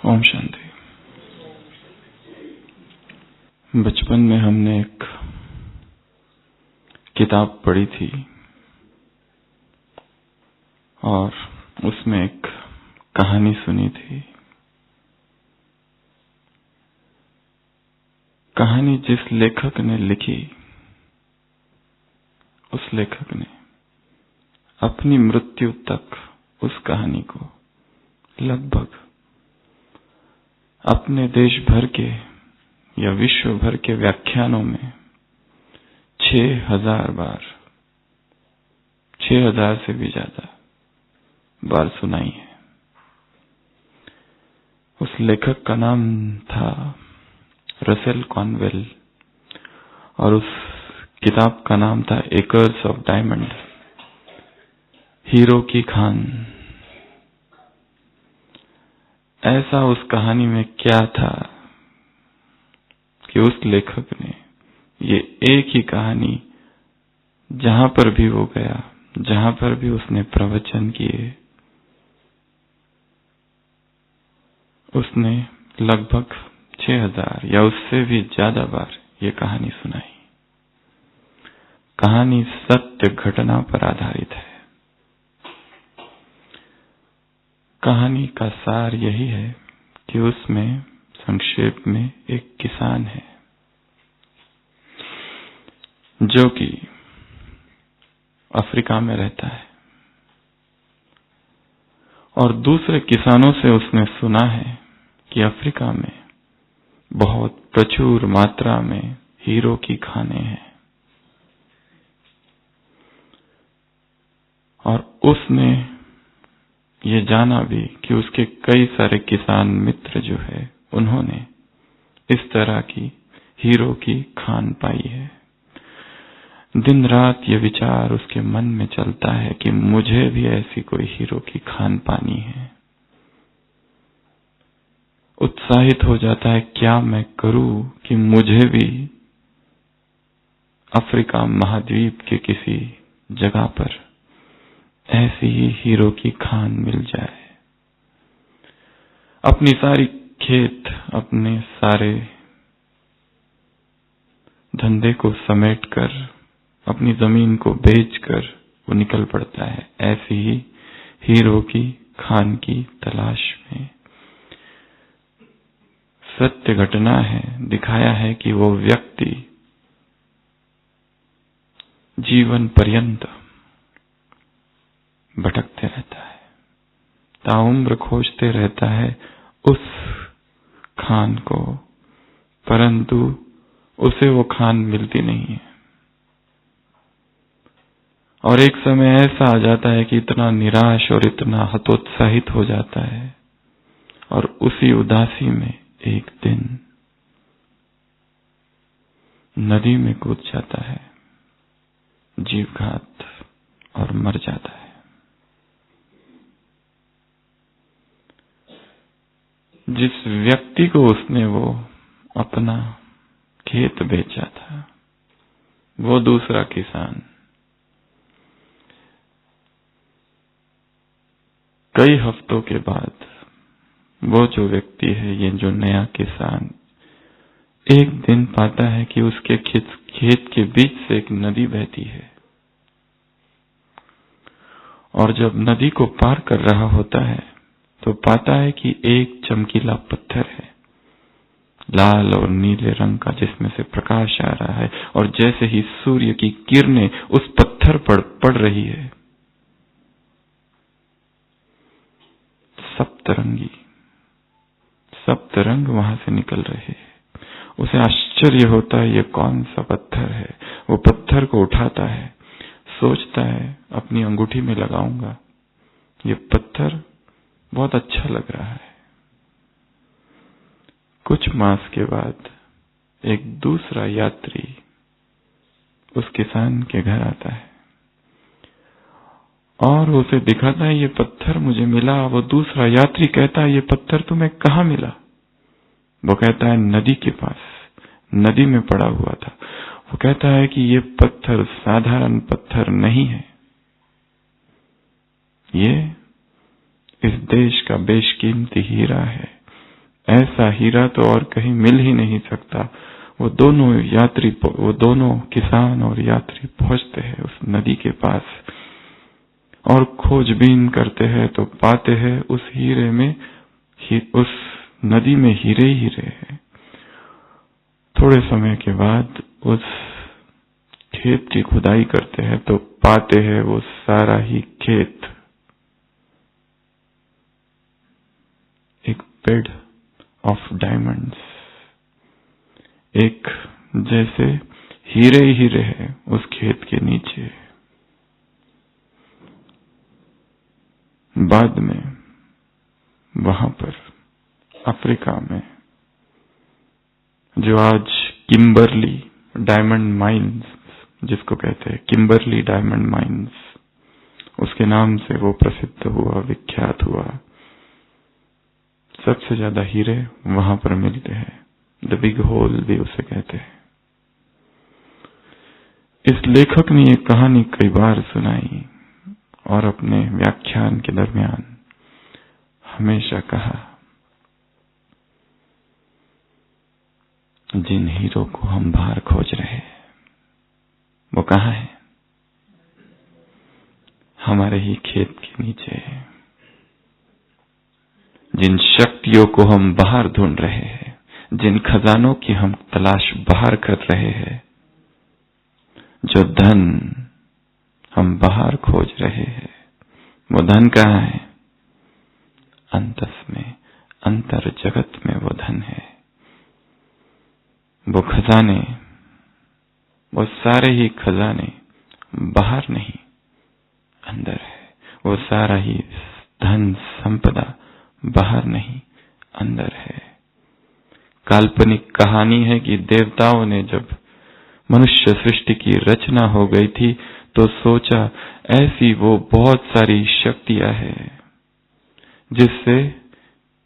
ओम शांति। बचपन में हमने एक किताब पढ़ी थी और उसमें एक कहानी सुनी थी। कहानी जिस लेखक ने लिखी, उस लेखक ने अपनी मृत्यु तक उस कहानी को लगभग अपने देश भर के या विश्व भर के व्याख्यानों में 6000 बार, 6000 से भी ज्यादा बार सुनाई है। उस लेखक का नाम था रसेल कॉनवेल और उस किताब का नाम था एकर्स ऑफ डायमंड, हीरो की खान। ऐसा उस कहानी में क्या था कि उस लेखक ने ये एक ही कहानी जहां पर भी वो गया, जहां पर भी उसने प्रवचन किए, उसने लगभग 6000 या उससे भी ज्यादा बार ये कहानी सुनाई। कहानी सत्य घटना पर आधारित है। कहानी का सार यही है कि उसमें संक्षेप में एक किसान है जो कि अफ्रीका में रहता है और दूसरे किसानों से उसने सुना है कि अफ्रीका में बहुत प्रचुर मात्रा में हीरो की खानें हैं और उसने ये जाना भी कि उसके कई सारे किसान मित्र जो है उन्होंने इस तरह की हीरो की खान पाई है। दिन रात ये विचार उसके मन में चलता है कि मुझे भी ऐसी कोई हीरो की खान पानी है। उत्साहित हो जाता है, क्या मैं करूं कि मुझे भी अफ्रीका महाद्वीप के किसी जगह पर ऐसी ही हीरो की खान मिल जाए। अपनी सारी खेत, अपने सारे धंधे को समेटकर, अपनी जमीन को बेचकर वो निकल पड़ता है ऐसी ही हीरो की खान की तलाश में। सत्य घटना है, दिखाया है कि वो व्यक्ति जीवन पर्यंत भटकते रहता है, ताउम्र खोजते रहता है उस खान को, परंतु उसे वो खान मिलती नहीं है। और एक समय ऐसा आ जाता है कि इतना निराश और इतना हतोत्साहित हो जाता है और उसी उदासी में एक दिन नदी में कूद जाता है, जीवघात, और मर जाता है। जिस व्यक्ति को उसने वो अपना खेत बेचा था, वो दूसरा किसान कई हफ्तों के बाद, वो जो व्यक्ति है, ये जो नया किसान, एक दिन पाता है कि उसके खेत के बीच से एक नदी बहती है और जब नदी को पार कर रहा होता है तो पाता है कि एक चमकीला पत्थर है, लाल और नीले रंग का, जिसमें से प्रकाश आ रहा है और जैसे ही सूर्य की किरणें उस पत्थर पर पड़ रही है, सप्तरंग वहां से निकल रहे हैं। उसे आश्चर्य होता है, ये कौन सा पत्थर है। वो पत्थर को उठाता है, सोचता है अपनी अंगूठी में लगाऊंगा, ये पत्थर बहुत अच्छा लग रहा है। कुछ मास के बाद एक दूसरा यात्री उस किसान के घर आता है और उसे दिखाता है, ये पत्थर मुझे मिला। वो दूसरा यात्री कहता है, ये पत्थर तुम्हें कहाँ मिला? वो कहता है, नदी के पास, नदी में पड़ा हुआ था। वो कहता है कि ये पत्थर साधारण पत्थर नहीं है, ये इस देश का बेशकीमती हीरा है ऐसा हीरा तो और कहीं मिल ही नहीं सकता। वो दोनों किसान और यात्री पहुंचते हैं उस नदी के पास और खोजबीन करते हैं तो पाते हैं उस हीरे में उस नदी में हीरे ही हीरे हैं। थोड़े समय के बाद उस खेत की खुदाई करते हैं तो पाते हैं वो सारा ही खेत एक बेड ऑफ डायमंड्स, एक जैसे हीरे ही हीरे हैं उस खेत के नीचे। बाद में वहां पर अफ्रीका में जो आज किम्बरली डायमंड माइंस जिसको कहते हैं, किम्बरली डायमंड माइंस, उसके नाम से वो प्रसिद्ध हुआ, विख्यात हुआ। सबसे ज्यादा हीरे वहां पर मिलते हैं, द बिग होल भी उसे कहते हैं। इस लेखक ने ये कहानी कई बार सुनाई और अपने व्याख्यान के दरमियान हमेशा कहा, जिन हीरो को हम बाहर खोज रहे हैं वो कहाँ है? हमारे ही खेत के नीचे है। जिन शक्तियों को हम बाहर ढूंढ रहे हैं, जिन खजानों की हम तलाश बाहर कर रहे हैं, जो धन हम बाहर खोज रहे हैं, वो धन कहाँ है? अंतस में, अंतर जगत में वो धन है। वो खजाने, वो सारे ही खजाने बाहर नहीं अंदर है। वो सारा ही धन संपदा बाहर नहीं अंदर है। काल्पनिक कहानी है कि देवताओं ने जब मनुष्य सृष्टि की रचना हो गई थी तो सोचा ऐसी वो बहुत सारी शक्तियां हैं जिससे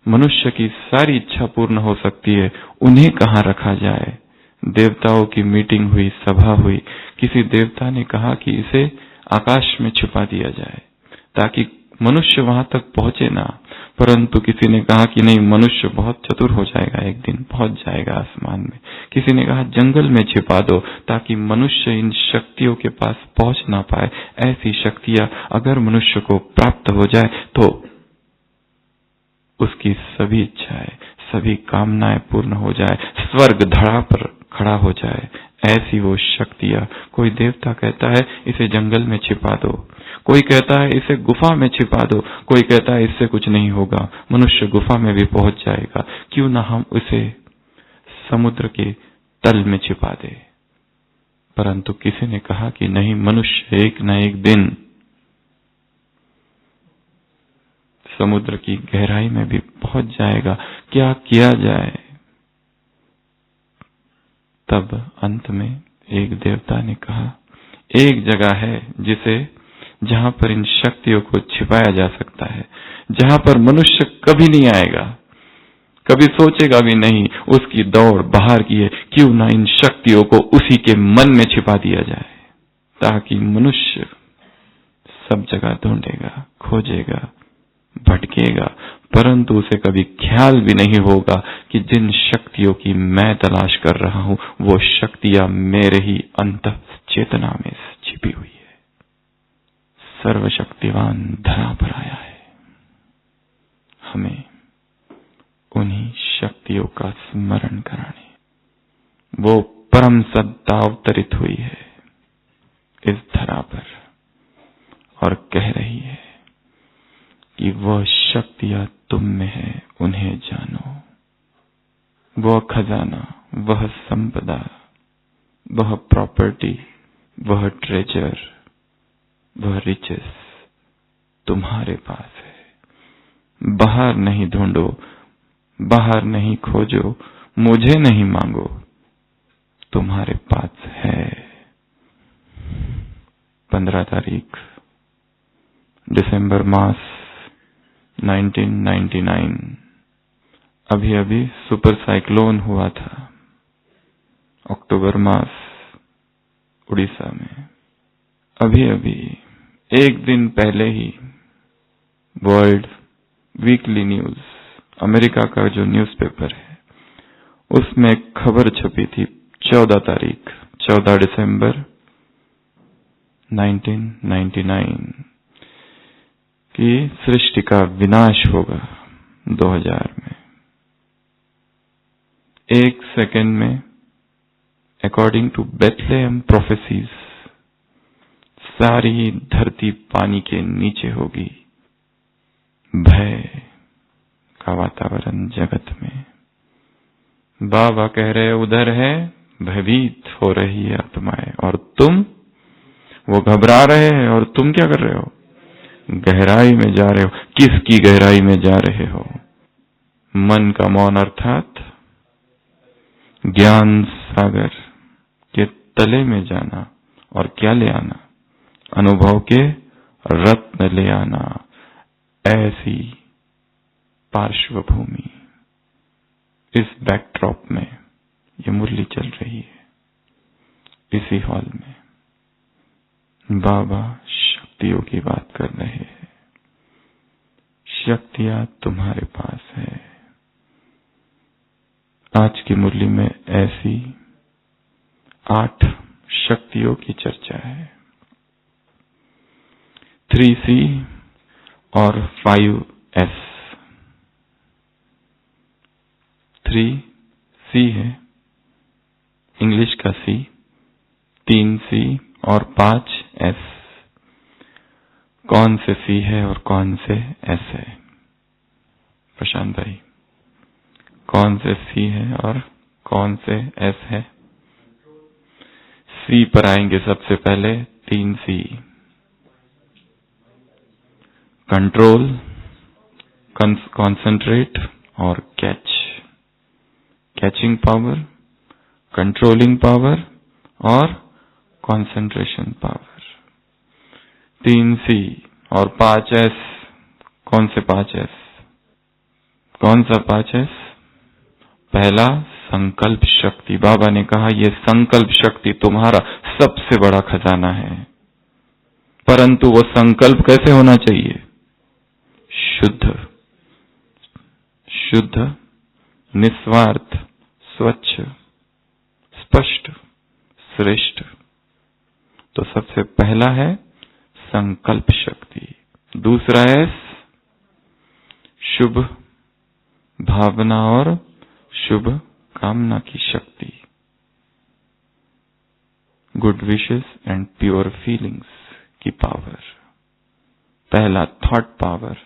मनुष्य की सारी इच्छा पूर्ण हो सकती है, उन्हें कहां रखा जाए। देवताओं की मीटिंग हुई, सभा हुई। किसी देवता ने कहा कि इसे आकाश में छुपा दिया जाए ताकि मनुष्य वहां तक पहुंचे ना। परंतु किसी ने कहा कि नहीं, मनुष्य बहुत चतुर हो जाएगा, एक दिन पहुंच जाएगा आसमान में। किसी ने कहा जंगल में छिपा दो ताकि मनुष्य इन शक्तियों के पास पहुंच ना पाए। ऐसी शक्तियां अगर मनुष्य को प्राप्त हो जाए तो उसकी सभी इच्छाएं, सभी कामनाएं पूर्ण हो जाए, स्वर्ग धड़ा पर खड़ा हो जाए। ऐसी वो शक्तियां, कोई देवता कहता है इसे जंगल में छिपा दो, कोई कहता है इसे गुफा में छिपा दो, कोई कहता है इससे कुछ नहीं होगा, मनुष्य गुफा में भी पहुंच जाएगा, क्यों ना हम उसे समुद्र के तल में छिपा दे। परंतु किसी ने कहा कि नहीं, मनुष्य एक न एक दिन समुद्र की गहराई में भी पहुंच जाएगा, क्या किया जाए। तब अंत में एक देवता ने कहा, एक जगह है जहां पर इन शक्तियों को छिपाया जा सकता है, जहां पर मनुष्य कभी नहीं आएगा, कभी सोचेगा भी नहीं। उसकी दौड़ बाहर की है, क्यों ना इन शक्तियों को उसी के मन में छिपा दिया जाए ताकि मनुष्य सब जगह ढूंढेगा, खोजेगा, भटकेगा, परंतु उसे कभी ख्याल भी नहीं होगा कि जिन शक्तियों की मैं तलाश कर रहा हूं वो शक्तियां मेरे ही अंतः चेतना में छिपी हुई है। सर्वशक्तिवान धरा पर आया है, हमें उन्हीं शक्तियों का स्मरण कराने। वो परम सत्ता अवतरित हुई है इस धरा पर और कह रही है कि वह शक्तियां तुम में है, उन्हें जानो। वह खजाना, वह संपदा, वह प्रॉपर्टी, वह ट्रेजर, वह रिचेस तुम्हारे पास है। बाहर नहीं ढूंढो, बाहर नहीं खोजो, मुझे नहीं मांगो, तुम्हारे पास है। 15 तारीख दिसंबर मास 1999 अभी अभी सुपर साइक्लोन हुआ था अक्टूबर मास उड़ीसा में। अभी अभी एक दिन पहले ही वर्ल्ड वीकली न्यूज अमेरिका का जो न्यूज़पेपर है उसमें एक खबर छपी थी 14 दिसंबर 1999 कि सृष्टि का विनाश होगा 2000 में। एक सेकंड में अकॉर्डिंग टू बेथलेहम प्रोफेसीज सारी धरती पानी के नीचे होगी। भय का वातावरण जगत में। बाबा कह रहे उधर है, भयभीत हो रही है आत्माएं, और तुम, वो घबरा रहे हैं और तुम क्या कर रहे हो? गहराई में जा रहे हो। किसकी गहराई में जा रहे हो? मन का मौन अर्थात ज्ञान सागर के तले में जाना और क्या ले आना? अनुभव के रत्न ले आना। ऐसी पार्श्वभूमि, इस बैकड्रॉप में ये मुरली चल रही है। इसी हॉल में बाबा शक्तियों की बात कर रहे हैं। शक्तियां तुम्हारे पास है। आज की मुरली में ऐसी 8 शक्तियों की चर्चा है। 3C और 5S। 3C है इंग्लिश का C, 3C और 5S। कौन से C है और कौन से S है? प्रशांत भाई, कौन से C है और कौन से S है? C पर आएंगे सबसे पहले। 3C कंट्रोल, कॉन्सेंट्रेट और catch. Catching power, controlling power और कंसंट्रेशन पावर। 3C और 5S। कौन से 5S? कौन सा 5S? पहला संकल्प शक्ति। बाबा ने कहा यह संकल्प शक्ति तुम्हारा सबसे बड़ा खजाना है, परंतु वो संकल्प कैसे होना चाहिए? शुद्ध, शुद्ध, निस्वार्थ, स्वच्छ, स्पष्ट, श्रेष्ठ। तो सबसे पहला है संकल्प शक्ति। दूसरा है शुभ भावना और शुभ कामना की शक्ति। Good wishes and pure feelings की पावर। पहला थॉट पावर,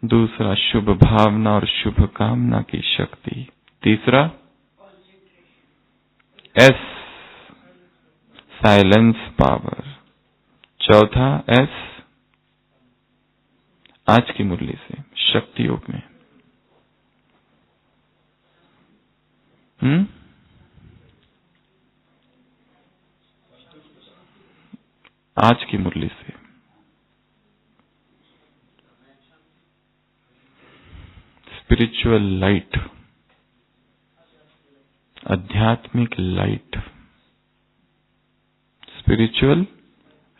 दूसरा शुभ भावना और शुभ कामना की शक्ति। तीसरा S, साइलेंस पावर। चौथा S, आज की मुरली से शक्ति योग में आज की मुरली से स्पिरिचुअल लाइट, आध्यात्मिक लाइट। स्पिरिचुअल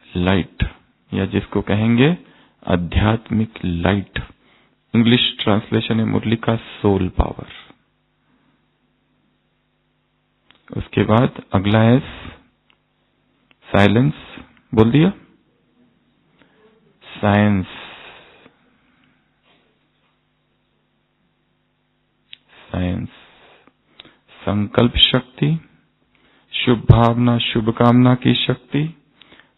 लाइट, या जिसको कहेंगे आध्यात्मिक लाइट। इंग्लिश ट्रांसलेशन है मुरली का सोल पावर। उसके बाद अगला है साइलेंस। बोल दिया? साइंस, साइंस, संकल्प शक्ति, शुभ भावना शुभ कामना की शक्ति,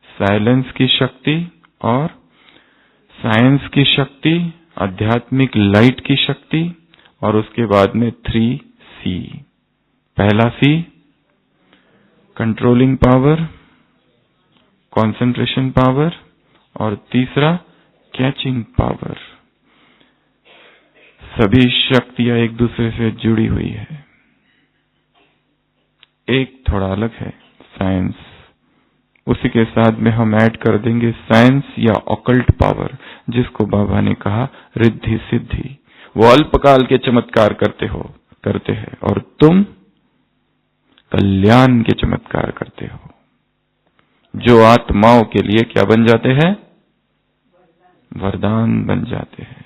साइलेंस की शक्ति और साइंस की शक्ति, आध्यात्मिक लाइट की शक्ति। और उसके बाद में 3C। पहला C controlling power, concentration power, और तीसरा कैचिंग पावर। सभी शक्तियां एक दूसरे से जुड़ी हुई है। एक थोड़ा अलग है साइंस। उसी के साथ में हम ऐड कर देंगे साइंस या ऑकल्ट पावर, जिसको बाबा ने कहा रिद्धि सिद्धि। वो अल्पकाल के चमत्कार करते हैं और तुम कल्याण के चमत्कार करते हो, जो आत्माओं के लिए क्या बन जाते हैं? वरदान बन जाते हैं।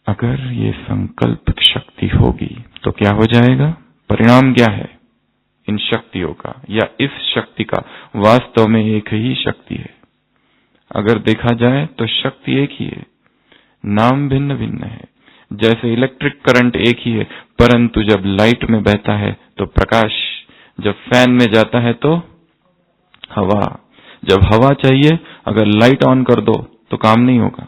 अगर ये संकल्प शक्ति होगी तो क्या हो जाएगा? परिणाम क्या है इन शक्तियों का या इस शक्ति का? वास्तव में एक ही शक्ति है। अगर देखा जाए तो शक्ति एक ही है, नाम भिन्न भिन्न है। जैसे इलेक्ट्रिक करंट एक ही है, परंतु जब लाइट में बहता है तो प्रकाश, जब फैन में जाता है तो हवा। जब हवा चाहिए, अगर लाइट ऑन कर दो तो काम नहीं होगा।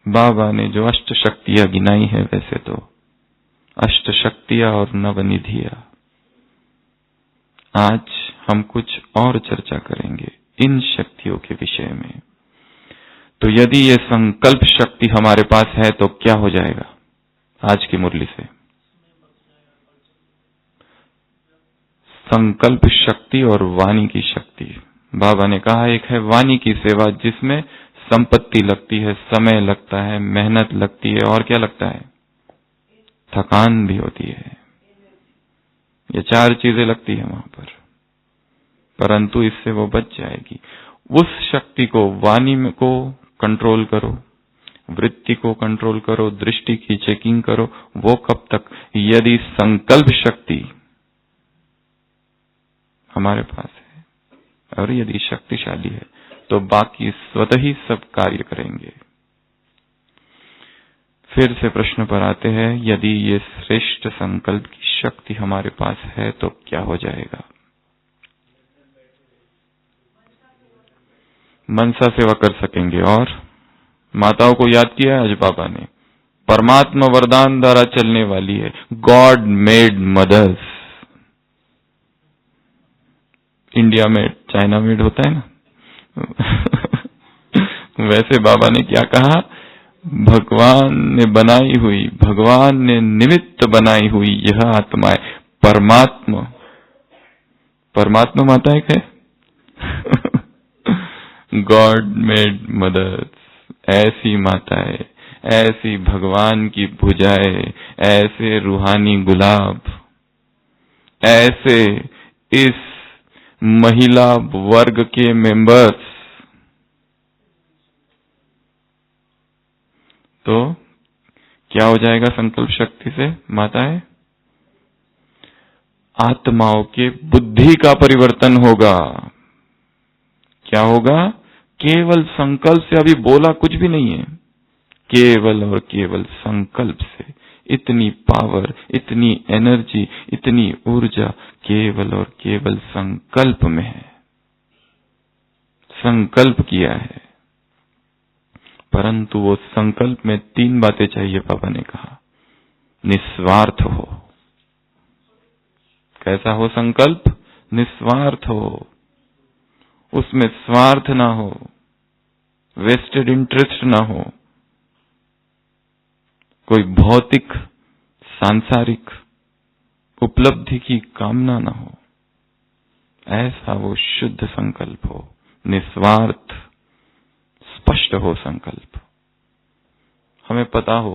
बाबा ने जो अष्ट शक्तियां गिनाई है, वैसे तो अष्ट शक्तियां और नवनिधियां। आज हम कुछ और चर्चा करेंगे इन शक्तियों के विषय में। तो यदि ये संकल्प शक्ति हमारे पास है तो क्या हो जाएगा? आज की मुरली से संकल्प शक्ति और वाणी की शक्ति। बाबा ने कहा एक है वाणी की सेवा, जिसमें संपत्ति लगती है, समय लगता है, मेहनत लगती है और क्या लगता है? थकान भी होती है। ये चार चीजें लगती है वहां पर, परंतु इससे वो बच जाएगी। उस शक्ति को, वाणी में को कंट्रोल करो, वृत्ति को कंट्रोल करो, दृष्टि की चेकिंग करो। वो कब तक? यदि संकल्प शक्ति हमारे पास है और यदि शक्तिशाली है तो बाकी स्वतः ही सब कार्य करेंगे। फिर से प्रश्न पर आते हैं, यदि ये श्रेष्ठ संकल्प की शक्ति हमारे पास है तो क्या हो जाएगा? मनसा सेवा कर सकेंगे। और माताओं को याद किया आज बाबा ने, परमात्मा वरदान द्वारा चलने वाली है, गॉड मेड मदर्स। इंडिया में चाइना मेड होता है ना वैसे बाबा ने क्या कहा? भगवान ने बनाई हुई, भगवान ने निमित्त बनाई हुई यह आत्माएं परमात्मा, परमात्मा माता है गॉड मेड मदर्स। ऐसी माताएं, ऐसी भगवान की भुजाएं, ऐसे रूहानी गुलाब, ऐसे इस महिला वर्ग के मेंबर्स। तो क्या हो जाएगा संकल्प शक्ति से? माताएं, आत्माओं के बुद्धि का परिवर्तन होगा। क्या होगा? केवल संकल्प से, अभी बोला कुछ भी नहीं है, केवल और केवल संकल्प से इतनी पावर, इतनी एनर्जी, इतनी ऊर्जा केवल और केवल संकल्प में है। संकल्प किया है, परंतु वो संकल्प में तीन बातें चाहिए। बाबा ने कहा निस्वार्थ हो। कैसा हो संकल्प? निस्वार्थ हो, उसमें स्वार्थ ना हो, वेस्टेड इंटरेस्ट ना हो, कोई भौतिक सांसारिक उपलब्धि की कामना ना हो। ऐसा वो शुद्ध संकल्प हो, निस्वार्थ, स्पष्ट हो संकल्प। हमें पता हो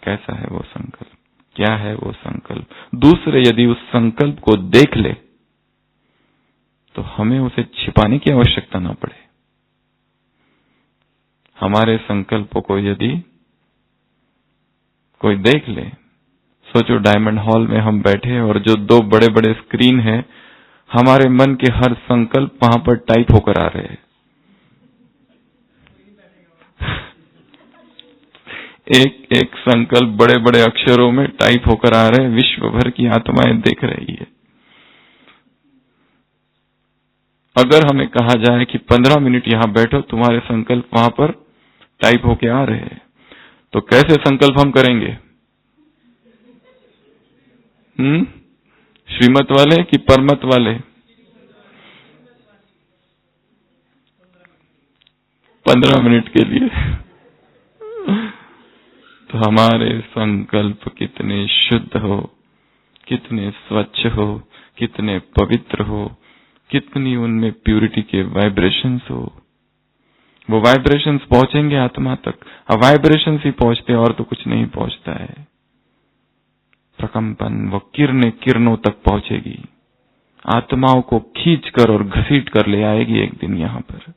कैसा है वो संकल्प, क्या है वो संकल्प। दूसरे यदि उस संकल्प को देख ले तो हमें उसे छिपाने की आवश्यकता ना पड़े। हमारे संकल्पों को यदि कोई देख ले, सोचो डायमंड हॉल में हम बैठे और जो दो बड़े बड़े स्क्रीन है, हमारे मन के हर संकल्प वहां पर टाइप होकर आ रहे हैं। एक एक संकल्प बड़े बड़े अक्षरों में टाइप होकर आ रहे हैं, विश्व भर की आत्माएं देख रही है। अगर हमें कहा जाए कि 15 मिनट यहां बैठो, तुम्हारे संकल्प वहां पर टाइप होके आ रहे हैं, तो कैसे संकल्प हम करेंगे? श्रीमत वाले कि परमत वाले? 15 मिनट के लिए। तो हमारे संकल्प कितने शुद्ध हो, कितने स्वच्छ हो, कितने पवित्र हो, कितनी उनमें प्यूरिटी के वाइब्रेशंस हो। वो वाइब्रेशंस पहुंचेंगे आत्मा तक। अब वाइब्रेशंस ही पहुंचते और तो कुछ नहीं पहुंचता है। प्रकंपन, वो किरणें किरणों तक पहुंचेगी, आत्माओं को खींच कर और घसीट कर ले आएगी एक दिन। यहां पर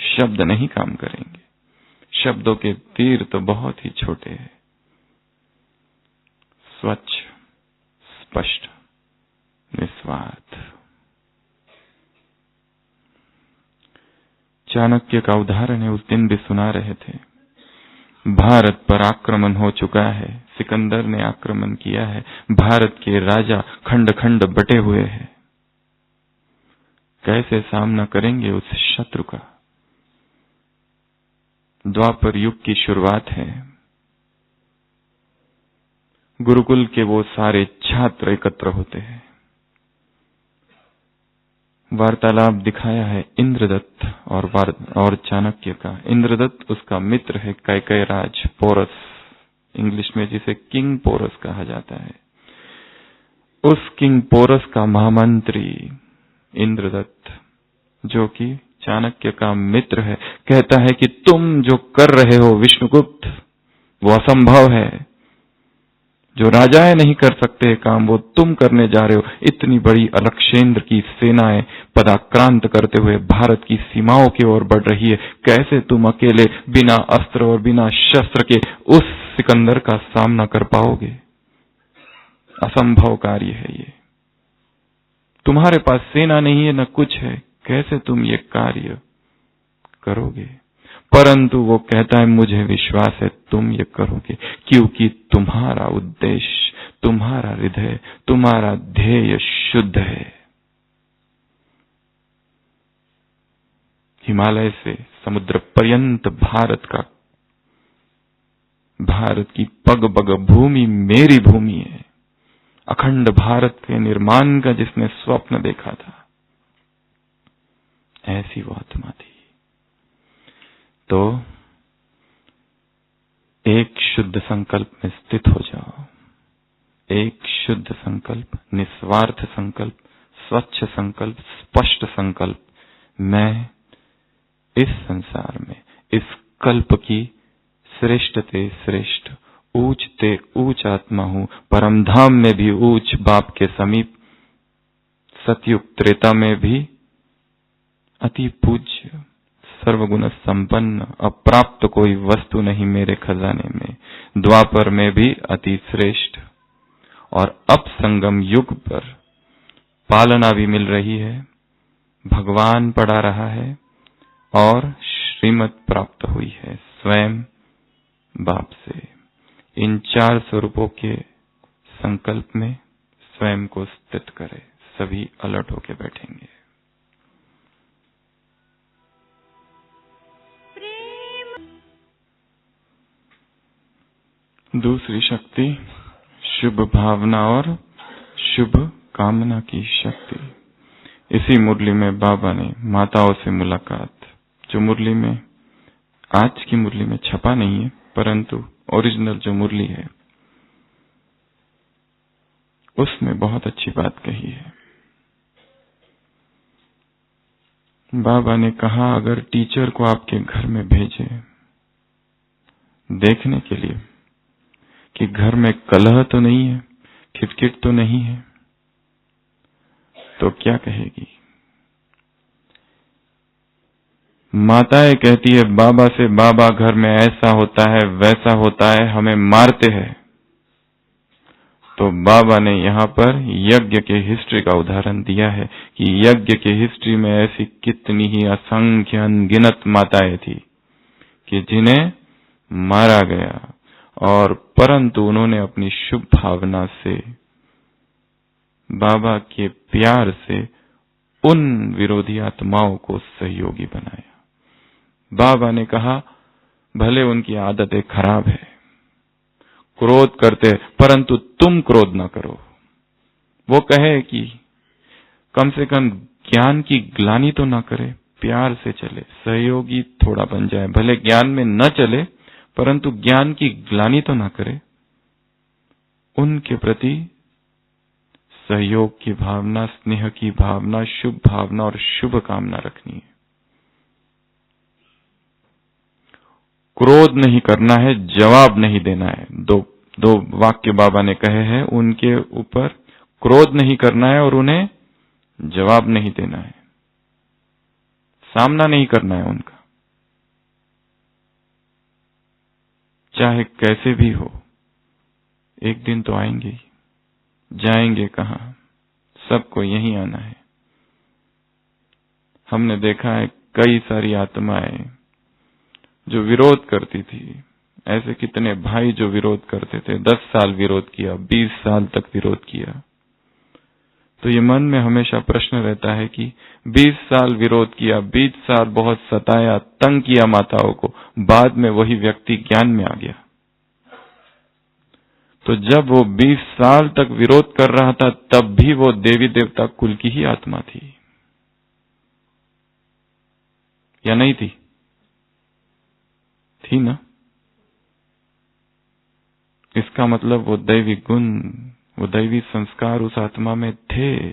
शब्द नहीं काम करेंगे, शब्दों के तीर तो बहुत ही छोटे हैं। स्वच्छ, स्पष्ट, निस्वार्थ। चाणक्य का उदाहरण है, उस दिन भी सुना रहे थे। भारत पर आक्रमण हो चुका है, सिकंदर ने आक्रमण किया है, भारत के राजा खंड खंड बटे हुए हैं। कैसे सामना करेंगे उस शत्रु का? द्वापर युग की शुरुआत है। गुरुकुल के वो सारे छात्र एकत्र होते हैं। वार्तालाप दिखाया है इंद्रदत्त और चाणक्य का। इंद्रदत्त उसका मित्र है, कैकेयराज पोरस, इंग्लिश में जिसे किंग पोरस कहा जाता है। उस किंग पोरस का महामंत्री इंद्रदत्त, जो कि चाणक्य का मित्र है, कहता है कि तुम जो कर रहे हो विष्णुगुप्त, वो असंभव है। जो राजाएं नहीं कर सकते काम, वो तुम करने जा रहे हो। इतनी बड़ी अलक्षेंद्र की सेनाएं पदाक्रांत करते हुए भारत की सीमाओं की ओर बढ़ रही है। कैसे तुम अकेले बिना अस्त्र और बिना शस्त्र के उस सिकंदर का सामना कर पाओगे? असंभव कार्य है ये। तुम्हारे पास सेना नहीं है, न कुछ है, कैसे तुम ये कार्य करोगे? परंतु वो कहता है, मुझे विश्वास है तुम ये करोगे, क्योंकि तुम्हारा उद्देश्य, तुम्हारा हृदय, तुम्हारा ध्येय शुद्ध है। हिमालय से समुद्र पर्यंत भारत की पग पग भूमि मेरी भूमि है। अखंड भारत के निर्माण का जिसने स्वप्न देखा था, ऐसी वो आत्मा थी। तो एक शुद्ध संकल्प में स्थित हो जाओ। एक शुद्ध संकल्प, निस्वार्थ संकल्प, स्वच्छ संकल्प, स्पष्ट संकल्प। मैं इस संसार में इस कल्प की श्रेष्ठ ते श्रेष्ठ, ऊंच ते ऊंच आत्मा हूं। परम धाम में भी ऊंच, बाप के समीप, सतयुग त्रेता में भी अति पूज्य, सर्वगुण संपन्न, अप्राप्त कोई वस्तु नहीं मेरे खजाने में। द्वापर में भी अति श्रेष्ठ, और अब संगम युग पर पालना भी मिल रही है, भगवान पढ़ा रहा है और श्रीमत प्राप्त हुई है स्वयं बाप से। इन 4 स्वरूपों के संकल्प में स्वयं को स्थित करें। सभी अलर्ट होके बैठेंगे। दूसरी शक्ति, शुभ भावना और शुभ कामना की शक्ति। इसी मुरली में बाबा ने माताओं से मुलाकात, जो मुरली में, आज की मुरली में छपा नहीं है, परंतु ओरिजिनल जो मुरली है उसमें बहुत अच्छी बात कही है। बाबा ने कहा, अगर टीचर को आपके घर में भेजे देखने के लिए कि घर में कलह तो नहीं है, खिटखिट तो नहीं है, तो क्या कहेगी? माताएं कहती है बाबा से, बाबा घर में ऐसा होता है, वैसा होता है, हमें मारते हैं। तो बाबा ने यहाँ पर यज्ञ के हिस्ट्री का उदाहरण दिया है कि यज्ञ के हिस्ट्री में ऐसी कितनी ही असंख्य अनगिनत माताएं थी कि जिन्हें मारा गया, और परंतु उन्होंने अपनी शुभ भावना से, बाबा के प्यार से उन विरोधी आत्माओं को सहयोगी बनाया। बाबा ने कहा, भले उनकी आदतें खराब है, क्रोध करते, परंतु तुम क्रोध न करो। वो कहे कि कम से कम ज्ञान की ग्लानि तो ना करे, प्यार से चले, सहयोगी थोड़ा बन जाए। भले ज्ञान में न चले, परंतु ज्ञान की ग्लानि तो ना करे। उनके प्रति सहयोग की भावना, स्नेह की भावना, शुभ भावना और शुभ कामना रखनी है। क्रोध नहीं करना है, जवाब नहीं देना है। दो वाक्य बाबा ने कहे हैं, उनके ऊपर क्रोध नहीं करना है और उन्हें जवाब नहीं देना है, सामना नहीं करना है उनका। चाहे कैसे भी हो, एक दिन तो आएंगे ही। जाएंगे कहां? सबको यहीं आना है। हमने देखा है कई सारी आत्माएं जो विरोध करती थी। ऐसे कितने भाई जो विरोध करते थे, 10 साल विरोध किया, 20 साल तक विरोध किया। तो ये मन में हमेशा प्रश्न रहता है कि 20 साल विरोध किया, 20 साल बहुत सताया, तंग किया माताओं को, बाद में वही व्यक्ति ज्ञान में आ गया। तो जब वो 20 साल तक विरोध कर रहा था, तब भी वो देवी देवता कुल की ही आत्मा थी, या नहीं थी? थी ना? इसका मतलब वो दैवी गुण, वो दैवी संस्कार उस आत्मा में थे,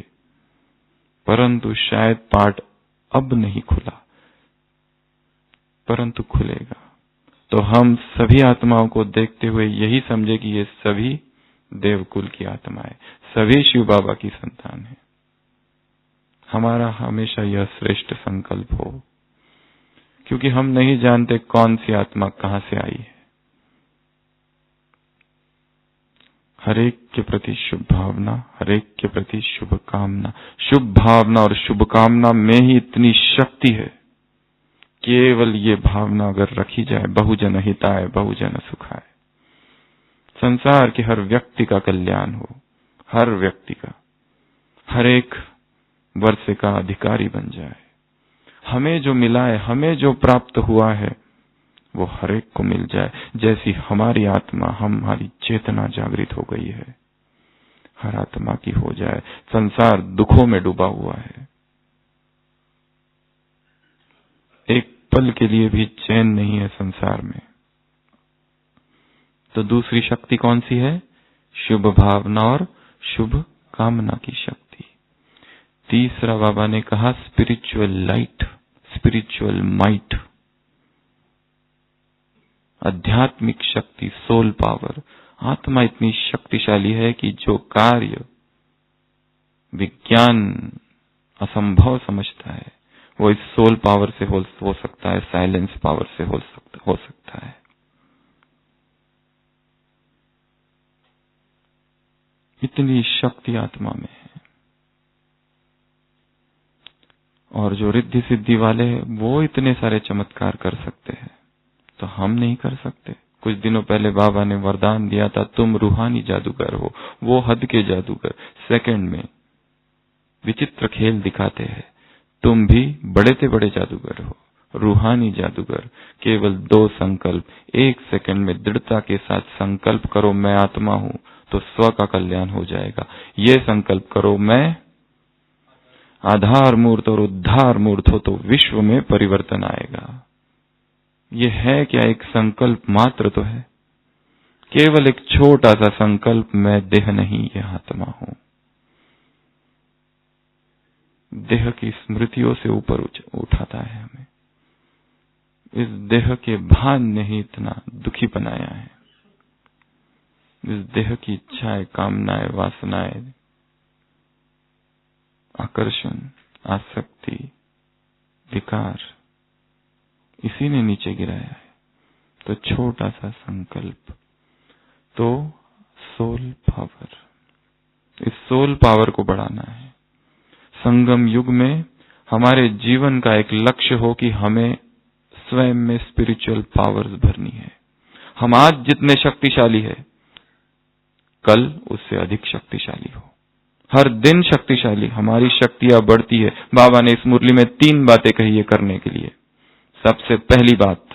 परंतु शायद पाठ अब नहीं खुला, परंतु खुलेगा। तो हम सभी आत्माओं को देखते हुए यही समझे कि ये सभी देवकुल की आत्माएं, सभी शिव बाबा की संतान है। हमारा हमेशा यह श्रेष्ठ संकल्प हो, क्योंकि हम नहीं जानते कौन सी आत्मा कहां से आई है। हरेक के प्रति शुभ भावना, हरेक के प्रति शुभ कामना। शुभ भावना और शुभ कामना में ही इतनी शक्ति है। केवल ये भावना अगर रखी जाए, बहुजन हिताय बहुजन सुखाय, संसार के हर व्यक्ति का कल्याण हो, हर व्यक्ति का, हर एक वर्ष का अधिकारी बन जाए। हमें जो मिला है, हमें जो प्राप्त हुआ है, वो हर एक को मिल जाए। जैसी हमारी आत्मा, हमारी चेतना जागृत हो गई है, हर आत्मा की हो जाए। संसार दुखों में डूबा हुआ है, एक पल के लिए भी चैन नहीं है संसार में। तो दूसरी शक्ति कौन सी है? शुभ भावना और शुभ कामना की शक्ति। तीसरा बाबा ने कहा स्पिरिचुअल लाइट, स्पिरिचुअल माइट, आध्यात्मिक शक्ति, सोल पावर। आत्मा इतनी शक्तिशाली है कि जो कार्य विज्ञान असंभव समझता है, वो इस सोल पावर से हो सकता है, साइलेंस पावर से हो सकता है। इतनी शक्ति आत्मा में है। और जो रिद्धि सिद्धि वाले हैं, वो इतने सारे चमत्कार कर सकते हैं, तो हम नहीं कर सकते। कुछ दिनों पहले बाबा ने वरदान दिया था, तुम रूहानी जादूगर हो। वो हद के जादूगर, सेकंड में विचित्र खेल दिखाते हैं। तुम भी बड़े से बड़े जादूगर हो, रूहानी जादूगर। केवल 2 संकल्प, 1 सेकंड में दृढ़ता के साथ संकल्प करो, मैं आत्मा हूं, तो स्व का कल्याण हो जाएगा। ये संकल्प करो, मैं आधार मूर्त और उद्धार मूर्त हो, तो विश्व में परिवर्तन आएगा। ये है क्या? एक संकल्प मात्र तो है, केवल एक छोटा सा संकल्प, मैं देह नहीं, यह आत्मा हूं। देह की स्मृतियों से ऊपर उठाता है हमें। इस देह के भान ने ही इतना दुखी बनाया है। इस देह की इच्छाएं, कामनाएं, वासनाएं, आकर्षण, आसक्ति, विकार, इसी ने नीचे गिराया है। तो छोटा सा संकल्प, तो सोल पावर, इस सोल पावर को बढ़ाना है। संगम युग में हमारे जीवन का एक लक्ष्य हो कि हमें स्वयं में स्पिरिचुअल पावर्स भरनी है। हम आज जितने शक्तिशाली है, कल उससे अधिक शक्तिशाली हो। हर दिन शक्तिशाली, हमारी शक्तियां बढ़ती है। बाबा ने इस मुरली में 3 बातें कही है करने के लिए। सबसे पहली बात,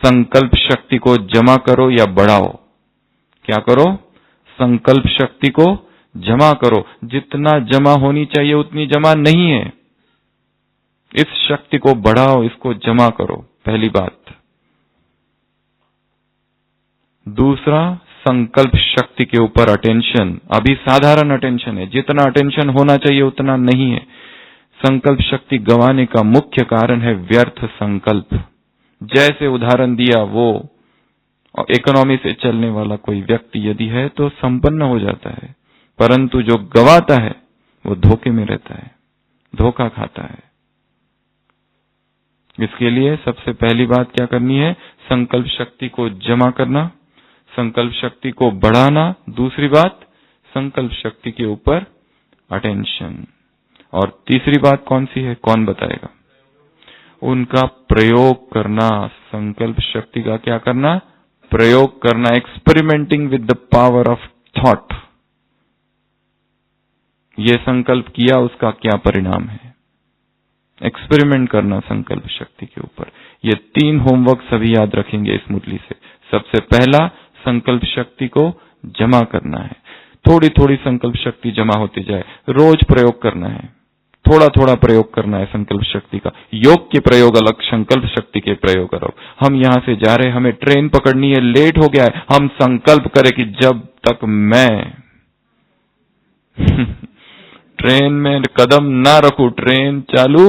संकल्प शक्ति को जमा करो या बढ़ाओ। क्या करो? संकल्प शक्ति को जमा करो। जितना जमा होनी चाहिए उतनी जमा नहीं है। इस शक्ति को बढ़ाओ, इसको जमा करो, पहली बात। दूसरा, संकल्प शक्ति के ऊपर अटेंशन। अभी साधारण अटेंशन है, जितना अटेंशन होना चाहिए उतना नहीं है। संकल्प शक्ति गंवाने का मुख्य कारण है व्यर्थ संकल्प। जैसे उदाहरण दिया, वो इकोनॉमी से चलने वाला कोई व्यक्ति यदि है तो संपन्न हो जाता है, परंतु जो गवाता है वो धोखे में रहता है, धोखा खाता है। इसके लिए सबसे पहली बात क्या करनी है? संकल्प शक्ति को जमा करना, संकल्प शक्ति को बढ़ाना। दूसरी बात, संकल्प शक्ति के ऊपर अटेंशन। और तीसरी बात कौन सी है, कौन बताएगा? उनका प्रयोग करना। संकल्प शक्ति का क्या करना? प्रयोग करना। Experimenting with the power of thought. ये संकल्प किया, उसका क्या परिणाम है? एक्सपेरिमेंट करना संकल्प शक्ति के ऊपर। ये 3 होमवर्क सभी याद रखेंगे इस मुरली से। सबसे पहला, संकल्प शक्ति को जमा करना है। थोड़ी थोड़ी संकल्प शक्ति जमा होती जाए, रोज प्रयोग करना है, थोड़ा थोड़ा प्रयोग करना है संकल्प शक्ति का। योग के प्रयोग अलग, संकल्प शक्ति के प्रयोग अलग। हम यहां से जा रहे, हमें ट्रेन पकड़नी है, लेट हो गया है, हम संकल्प करें कि जब तक मैं ट्रेन में कदम ना रखूं, ट्रेन चालू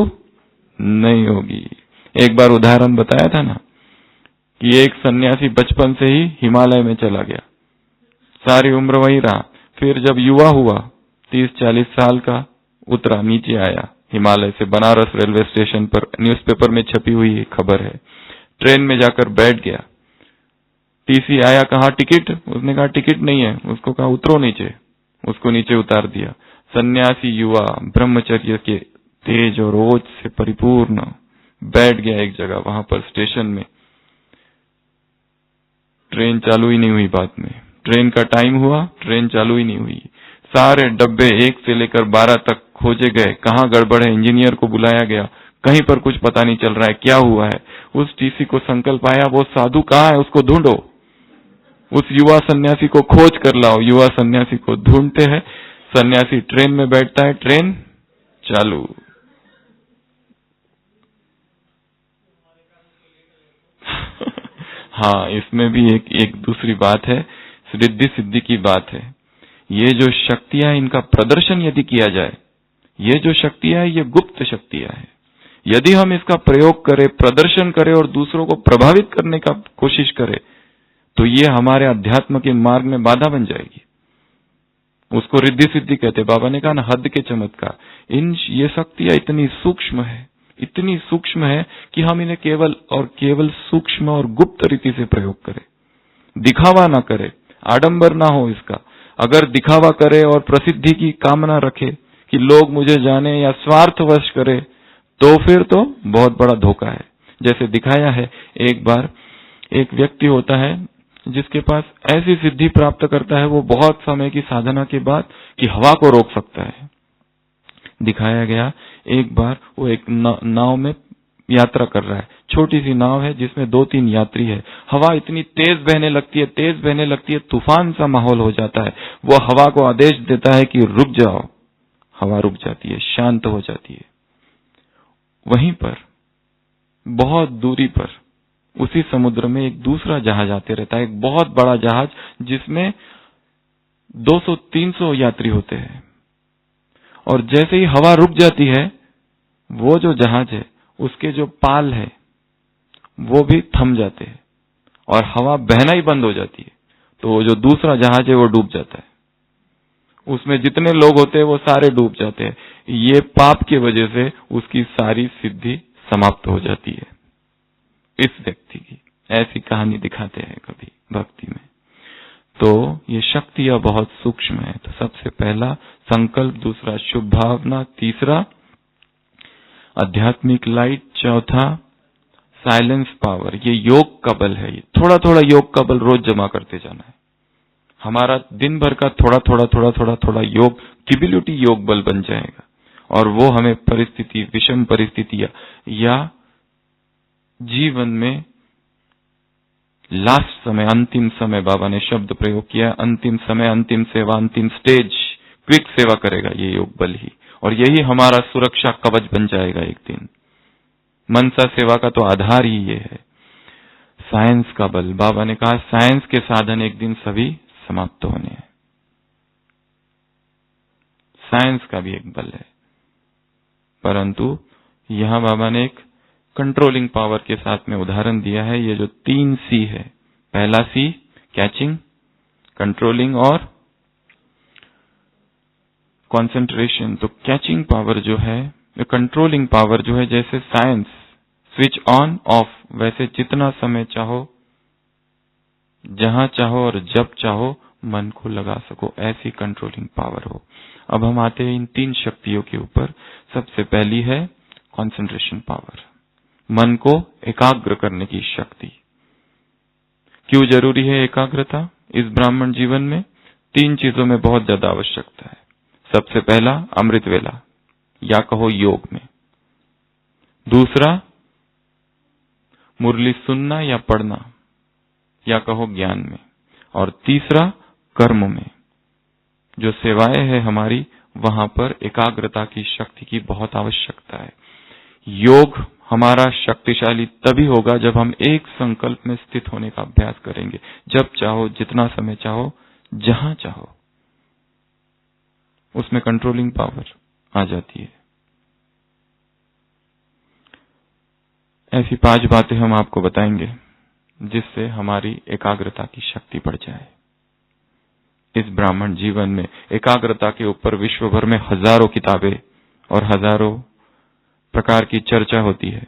नहीं होगी। एक बार उदाहरण बताया था ना कि एक सन्यासी बचपन से ही हिमालय में चला गया, सारी उम्र वहीं रहा। फिर जब युवा हुआ, 30-40 साल का, उतरा, नीचे आया हिमालय से, बनारस रेलवे स्टेशन पर, न्यूज़पेपर में छपी हुई खबर है। ट्रेन में जाकर बैठ गया, टीसी आया, कहा टिकट? उसने कहा टिकट नहीं है। उसको कहा उतरो नीचे, उसको नीचे उतार दिया। सन्यासी युवा, ब्रह्मचर्य के तेज और ओज से परिपूर्ण, बैठ गया एक जगह, वहां पर स्टेशन में। ट्रेन चालू ही नहीं हुई। बाद में ट्रेन का टाइम हुआ, ट्रेन चालू ही नहीं हुई। सारे डब्बे 1 से लेकर 12 तक खोजे गए, कहां गड़बड़ है, इंजीनियर को बुलाया गया, कहीं पर कुछ पता नहीं चल रहा है, क्या हुआ है। उस टीसी को संकल्प आया, वो साधु कहाँ है, उसको ढूंढो, उस युवा सन्यासी को खोज कर लाओ। युवा सन्यासी को ढूंढते हैं, सन्यासी ट्रेन में बैठता है, ट्रेन चालू। हाँ, इसमें भी एक दूसरी बात है, रिद्धि सिद्धि की बात है। ये जो शक्तियां, इनका प्रदर्शन यदि किया जाए, ये जो शक्तियां है, ये गुप्त शक्तियां है। यदि हम इसका प्रयोग करें, प्रदर्शन करें और दूसरों को प्रभावित करने का कोशिश करें, तो ये हमारे अध्यात्म के मार्ग में बाधा बन जाएगी। उसको रिद्धि सिद्धि कहते। बाबा ने कहा ना, हद के चमत्कार। ये शक्तियां इतनी सूक्ष्म है, इतनी सूक्ष्म है कि हम इन्हें केवल और केवल सूक्ष्म और गुप्त रीति से प्रयोग करें, दिखावा ना करें, आडंबर ना हो इसका। अगर दिखावा करे और प्रसिद्धि की कामना रखे कि लोग मुझे जाने, या स्वार्थवश करे, तो फिर तो बहुत बड़ा धोखा है। जैसे दिखाया है, एक बार एक व्यक्ति होता है जिसके पास ऐसी सिद्धि प्राप्त करता है, वो बहुत समय की साधना के बाद, कि हवा को रोक सकता है। दिखाया गया, एक बार वो एक नाव में यात्रा कर रहा है, छोटी सी नाव है जिसमें 2-3 यात्री है। हवा इतनी तेज बहने लगती है, तेज बहने लगती है, तूफान सा माहौल हो जाता है। वो हवा को आदेश देता है कि रुक जाओ, हवा रुक जाती है, शांत हो जाती है। वहीं पर बहुत दूरी पर उसी समुद्र में एक दूसरा जहाज आते रहता है, एक बहुत बड़ा जहाज जिसमें 200-300 यात्री होते हैं। और जैसे ही हवा रुक जाती है, वो जो जहाज है, उसके जो पाल है वो भी थम जाते हैं और हवा बहना ही बंद हो जाती है। तो वो जो दूसरा जहाज है वो डूब जाता है, उसमें जितने लोग होते हैं वो सारे डूब जाते हैं। ये पाप की वजह से उसकी सारी सिद्धि समाप्त हो जाती है। इस व्यक्ति की ऐसी कहानी दिखाते हैं कभी भक्ति में। तो ये शक्तियां बहुत सूक्ष्म है। तो सबसे पहला संकल्प, दूसरा शुभ भावना, तीसरा आध्यात्मिक लाइट, चौथा साइलेंस पावर। ये योग का बल है। ये थोड़ा थोड़ा योग का बल रोज जमा करते जाना है। हमारा दिन भर का थोड़ा थोड़ा थोड़ा थोड़ा थोड़ा योग क्यूमुलेटिव योग बल बन जाएगा, और वो हमें परिस्थिति, विषम परिस्थितियां या जीवन में लास्ट समय, अंतिम समय, बाबा ने शब्द प्रयोग किया, अंतिम समय, अंतिम सेवा, अंतिम स्टेज, क्विक सेवा करेगा ये योग बल ही। और यही हमारा सुरक्षा कवच बन जाएगा एक दिन। मनसा सेवा का तो आधार ही ये है। साइंस का बल, बाबा ने कहा साइंस के साधन एक दिन सभी समाप्त होने हैं। साइंस का भी एक बल है, परंतु यहां बाबा ने एक कंट्रोलिंग पावर के साथ में उदाहरण दिया है। ये जो 3 सी है, पहला सी कैचिंग, कंट्रोलिंग और कंसंट्रेशन। तो कैचिंग पावर जो है, कंट्रोलिंग पावर जो है, जैसे साइंस स्विच ऑन ऑफ वैसे जितना समय चाहो, जहां चाहो और जब चाहो मन को लगा सको, ऐसी कंट्रोलिंग पावर हो। अब हम आते हैं इन 3 शक्तियों के ऊपर। सबसे पहली है कंसंट्रेशन पावर, मन को एकाग्र करने की शक्ति। क्यों जरूरी है एकाग्रता इस ब्राह्मण जीवन में? 3 चीजों में बहुत ज्यादा आवश्यकता है। सबसे पहला अमृत वेला या कहो योग में, दूसरा मुरली सुनना या पढ़ना या कहो ज्ञान में, और तीसरा कर्म में। जो सेवाएं है हमारी, वहां पर एकाग्रता की शक्ति की बहुत आवश्यकता है। योग हमारा शक्तिशाली तभी होगा जब हम एक संकल्प में स्थित होने का अभ्यास करेंगे, जब चाहो, जितना समय चाहो, जहां चाहो। उसमें कंट्रोलिंग पावर आ जाती है। ऐसी 5 बातें हम आपको बताएंगे जिससे हमारी एकाग्रता की शक्ति बढ़ जाए। इस ब्राह्मण जीवन में एकाग्रता के ऊपर विश्व भर में हजारों किताबें और हजारों प्रकार की चर्चा होती है।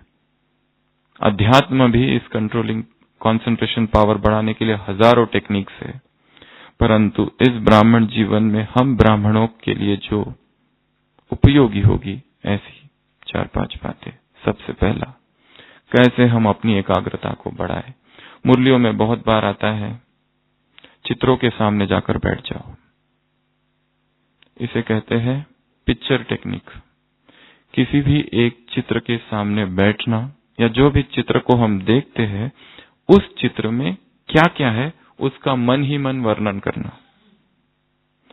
अध्यात्म भी इस कंट्रोलिंग कंसंट्रेशन पावर बढ़ाने के लिए हजारों टेक्निक्स है, परंतु इस ब्राह्मण जीवन में हम ब्राह्मणों के लिए जो उपयोगी होगी, ऐसी 4-5 बातें। सबसे पहला, कैसे हम अपनी एकाग्रता को बढ़ाएं। मुरलियों में बहुत बार आता है, चित्रों के सामने जाकर बैठ जाओ। इसे कहते हैं पिक्चर टेक्निक। किसी भी एक चित्र के सामने बैठना, या जो भी चित्र को हम देखते हैं, उस चित्र में क्या क्या है उसका मन ही मन वर्णन करना।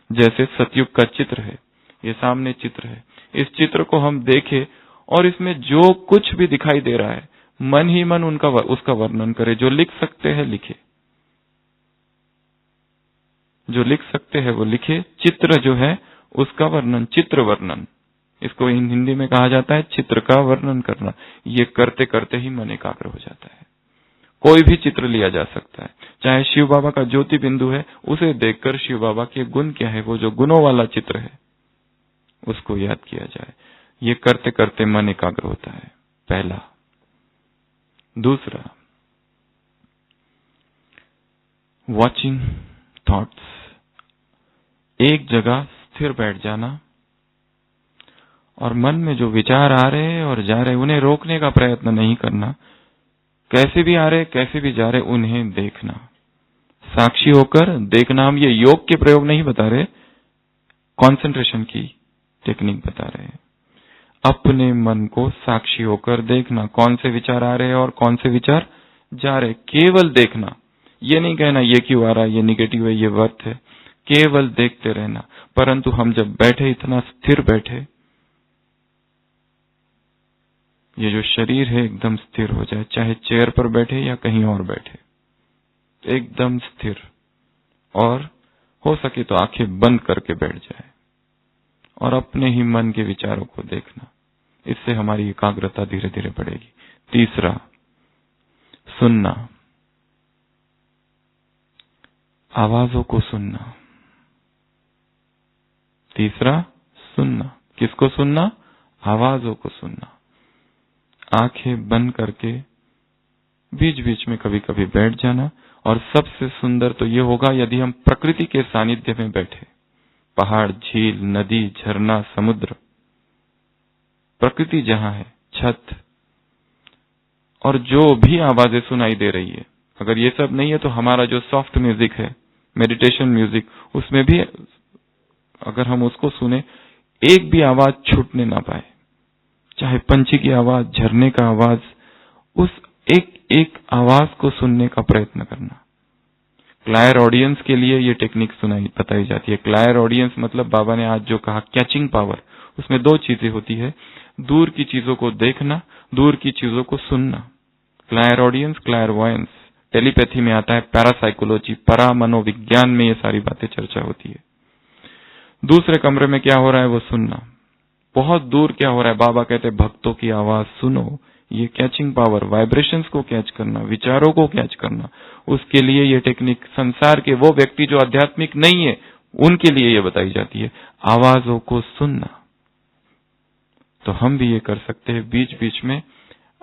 जैसे सतयुग का चित्र है, ये सामने चित्र है, इस चित्र को हम देखें और इसमें जो कुछ भी दिखाई दे रहा है, मन ही मन उसका वर्णन करे। जो लिख सकते हैं लिखे, जो लिख सकते हैं वो लिखे। चित्र जो है उसका वर्णन, चित्र वर्णन, इसको हिंदी में कहा जाता है चित्र का वर्णन करना। ये करते करते ही मन एकाग्र हो जाता है। कोई भी चित्र लिया जा सकता है, चाहे शिव बाबा का ज्योति बिंदु है, उसे देखकर शिव बाबा के गुण क्या है, वो जो गुणों वाला चित्र है, उसको याद किया जाए। ये करते करते मन एकाग्र होता है, पहला। दूसरा, वॉचिंग थॉट्स। एक जगह स्थिर बैठ जाना और मन में जो विचार आ रहे हैं और जा रहे हैं, उन्हें रोकने का प्रयत्न नहीं करना। कैसे भी आ रहे, कैसे भी जा रहे, उन्हें देखना, साक्षी होकर देखना। हम ये योग के प्रयोग नहीं बता रहे, कंसंट्रेशन की टेक्निक बता रहे हैं। अपने मन को साक्षी होकर देखना, कौन से विचार आ रहे हैं और कौन से विचार जा रहे, केवल देखना। ये नहीं कहना ये क्यों आ रहा है, ये निगेटिव है, ये वर्थ है, केवल देखते रहना। परंतु हम जब बैठे, इतना स्थिर बैठे, ये जो शरीर है एकदम स्थिर हो जाए, चाहे चेयर पर बैठे या कहीं और बैठे, एकदम स्थिर, और हो सके तो आंखें बंद करके बैठ जाए और अपने ही मन के विचारों को देखना। इससे हमारी एकाग्रता धीरे धीरे बढ़ेगी। तीसरा, सुनना, आवाजों को सुनना। तीसरा, सुनना। किसको सुनना? आवाजों को सुनना। आंखें बंद करके बीच बीच में कभी कभी बैठ जाना। और सबसे सुंदर तो ये होगा यदि हम प्रकृति के सानिध्य में बैठे, पहाड़, झील, नदी, झरना, समुद्र, प्रकृति जहां है, छत, और जो भी आवाजें सुनाई दे रही है, अगर ये सब नहीं है तो हमारा जो सॉफ्ट म्यूजिक है, मेडिटेशन म्यूजिक, उसमें भी अगर हम उसको सुने, एक भी आवाज छूटने ना पाए, चाहे पंछी की आवाज, झरने का आवाज, उस एक एक आवाज को सुनने का प्रयत्न करना। क्लायर ऑडियंस के लिए ये टेक्निक बताई जाती है। क्लायर ऑडियंस मतलब बाबा ने आज जो कहा, कैचिंग पावर, उसमें 2 चीजें होती है, दूर की चीजों को देखना, दूर की चीजों को सुनना। क्लायर ऑडियंस, क्लायर वॉयंस, टेलीपैथी में आता है, पैरासाइकोलॉजी, परा मनोविज्ञान में ये सारी बातें चर्चा होती है। दूसरे कमरे में क्या हो रहा है वो सुनना, बहुत दूर क्या हो रहा है, बाबा कहते हैं भक्तों की आवाज सुनो। ये कैचिंग पावर, वाइब्रेशंस को कैच करना, विचारों को कैच करना, उसके लिए ये टेक्निक संसार के वो व्यक्ति जो आध्यात्मिक नहीं है उनके लिए ये बताई जाती है, आवाजों को सुनना। तो हम भी ये कर सकते हैं, बीच बीच में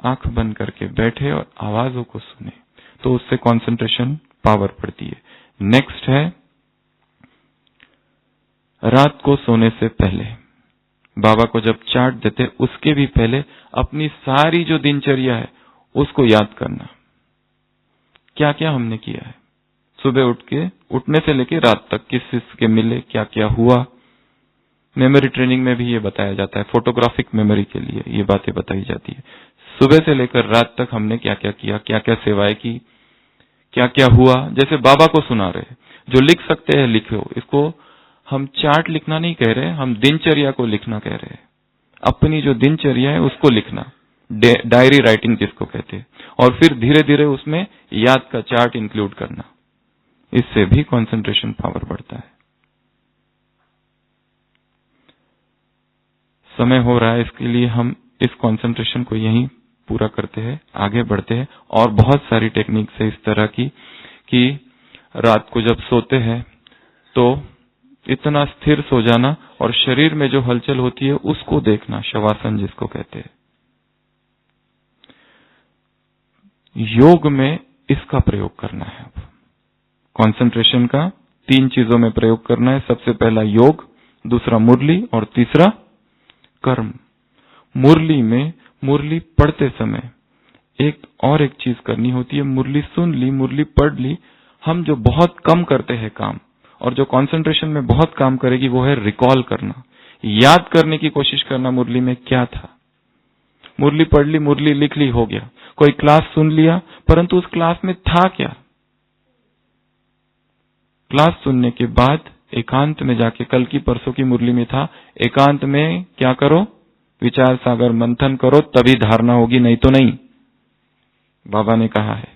आंख बंद करके बैठे और आवाजों को सुने, तो उससे कंसंट्रेशन पावर बढ़ती है। नेक्स्ट है, रात को सोने से पहले बाबा को जब चार्ट देते उसके भी पहले अपनी सारी जो दिनचर्या है उसको याद करना, क्या क्या हमने किया है। सुबह उठने से लेके रात तक किस किस के मिले, क्या क्या हुआ। मेमोरी ट्रेनिंग में भी ये बताया जाता है, फोटोग्राफिक मेमोरी के लिए ये बातें बताई जाती है। सुबह से लेकर रात तक हमने क्या क्या किया, क्या क्या सेवाएं की, क्या क्या हुआ। जैसे बाबा को सुना रहे, जो लिख सकते हैं लिखो। इसको हम चार्ट लिखना नहीं कह रहे, हम दिनचर्या को लिखना कह रहे हैं। अपनी जो दिनचर्या है उसको लिखना, डायरी राइटिंग जिसको कहते हैं, और फिर धीरे धीरे उसमें याद का चार्ट इंक्लूड करना। इससे भी कंसंट्रेशन पावर बढ़ता है। समय हो रहा है, इसके लिए हम इस कंसंट्रेशन को यहीं पूरा करते हैं, आगे बढ़ते हैं। और बहुत सारी टेक्निक्स है इस तरह की कि रात को जब सोते हैं तो इतना स्थिर सो जाना और शरीर में जो हलचल होती है उसको देखना, शवासन जिसको कहते हैं। योग में इसका प्रयोग करना है। अब कंसंट्रेशन का 3 चीजों में प्रयोग करना है। सबसे पहला योग, दूसरा मुरली और तीसरा कर्म। मुरली में मुरली पढ़ते समय एक चीज करनी होती है। मुरली सुन ली, मुरली पढ़ ली, हम जो बहुत कम करते हैं काम, और जो कंसंट्रेशन में बहुत काम करेगी वो है रिकॉल करना, याद करने की कोशिश करना मुरली में क्या था। मुरली पढ़ ली, मुरली लिख ली, हो गया। कोई क्लास सुन लिया, परंतु उस क्लास में था क्या। क्लास सुनने के बाद एकांत में जाके, कल की परसों की मुरली में था, एकांत में क्या करो, विचार सागर मंथन करो, तभी धारणा होगी, नहीं तो नहीं, बाबा ने कहा है।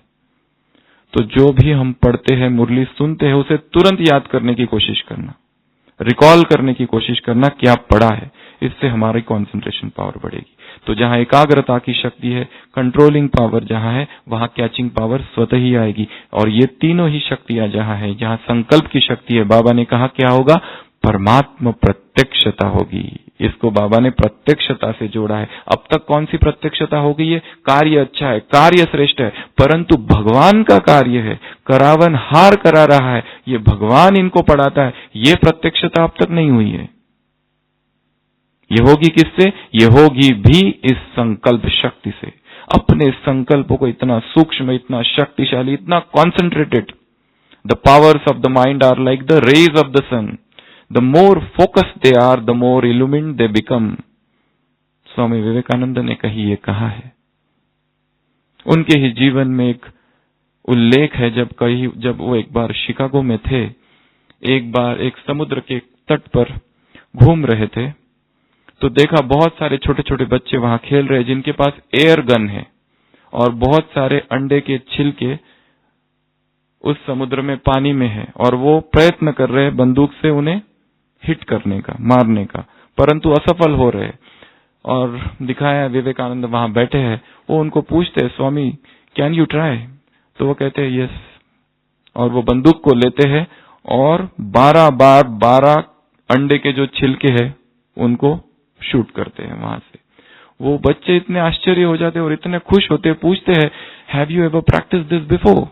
तो जो भी हम पढ़ते हैं, मुरली सुनते हैं, उसे तुरंत याद करने की कोशिश करना, रिकॉल करने की कोशिश करना क्या पढ़ा है। इससे हमारी कंसंट्रेशन पावर बढ़ेगी। तो जहां एकाग्रता की शक्ति है, कंट्रोलिंग पावर जहां है, वहां कैचिंग पावर स्वतः ही आएगी। और ये तीनों ही शक्तियां जहां है, जहां संकल्प की शक्ति है, बाबा ने कहा क्या होगा, परमात्मा प्रत्यक्षता होगी। इसको बाबा ने प्रत्यक्षता से जोड़ा है। अब तक कौन सी प्रत्यक्षता हो गई है, कार्य अच्छा है, कार्य श्रेष्ठ है, परंतु भगवान का कार्य है, करावन हार करा रहा है, ये भगवान इनको पढ़ाता है, ये प्रत्यक्षता अब तक नहीं हुई है। ये होगी किससे, ये होगी भी इस संकल्प शक्ति से। अपने संकल्पों को इतना सूक्ष्म, इतना शक्तिशाली, इतना concentrated, the powers of the mind are like the rays of the sun, the more focused they are, the more illumined they become. Swami Vivekananda ने ये कहा है। उनके ही जीवन में एक उल्लेख है, जब वो एक बार शिकागो में थे, एक बार एक समुद्र के तट पर घूम रहे थे, तो देखा बहुत सारे छोटे छोटे बच्चे वहां खेल रहे, जिनके पास एयर गन है, और बहुत सारे अंडे के छिलके उस समुद्र में पानी में है, और वो प्रयत्न कर रहे बंदूक से उन्हें हिट करने का, मारने का, परंतु असफल हो रहे। और दिखाया विवेकानंद वहां बैठे हैं, वो उनको पूछते हैं, स्वामी कैन यू ट्राई, तो वो कहते हैं यस, और वो बंदूक को लेते हैं और 12 बार 12 अंडे के जो छिलके हैं उनको शूट करते हैं वहां से। वो बच्चे इतने आश्चर्य हो जाते और इतने खुश होते, पूछते हैं have you ever practice this before,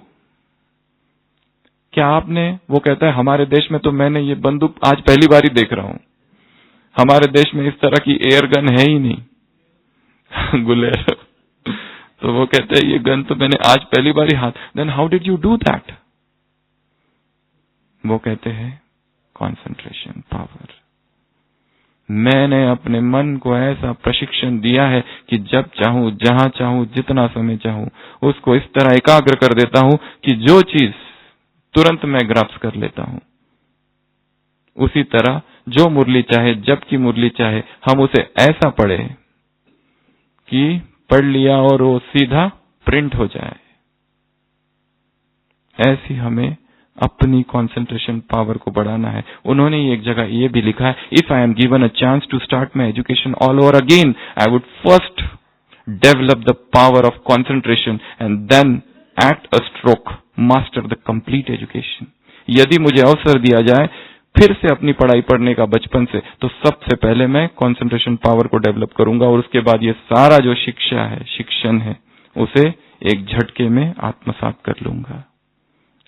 क्या आपने, वो कहता है हमारे देश में तो मैंने ये बंदूक आज पहली बार ही देख रहा हूं, हमारे देश में इस तरह की एयर गन है ही नहीं गुलेर। तो वो कहते हैं ये गन तो मैंने आज पहली बार ही हाथ, then how did you do that, वो कहते हैं कंसंट्रेशन पावर। मैंने अपने मन को ऐसा प्रशिक्षण दिया है कि जब चाहूं, जहां चाहूं, जितना समय चाहूं, उसको इस तरह एकाग्र कर देता हूं कि जो चीज तुरंत मैं ग्रास्प कर लेता हूं। उसी तरह जो मुरली चाहे, जब की मुरली चाहे, हम उसे ऐसा पढ़े कि पढ़ लिया और वो सीधा प्रिंट हो जाए। ऐसी हमें अपनी कंसंट्रेशन पावर को बढ़ाना है। उन्होंने एक जगह ये भी लिखा है, if I am given a chance to start my education all over again, I would first develop the power of concentration and then act a stroke, master the complete education. यदि मुझे अवसर दिया जाए फिर से अपनी पढ़ाई पढ़ने का बचपन से, तो सबसे पहले मैं कंसंट्रेशन पावर को डेवलप करूंगा और उसके बाद ये सारा जो शिक्षा है, शिक्षण है, उसे एक झटके में आत्मसात कर लूंगा।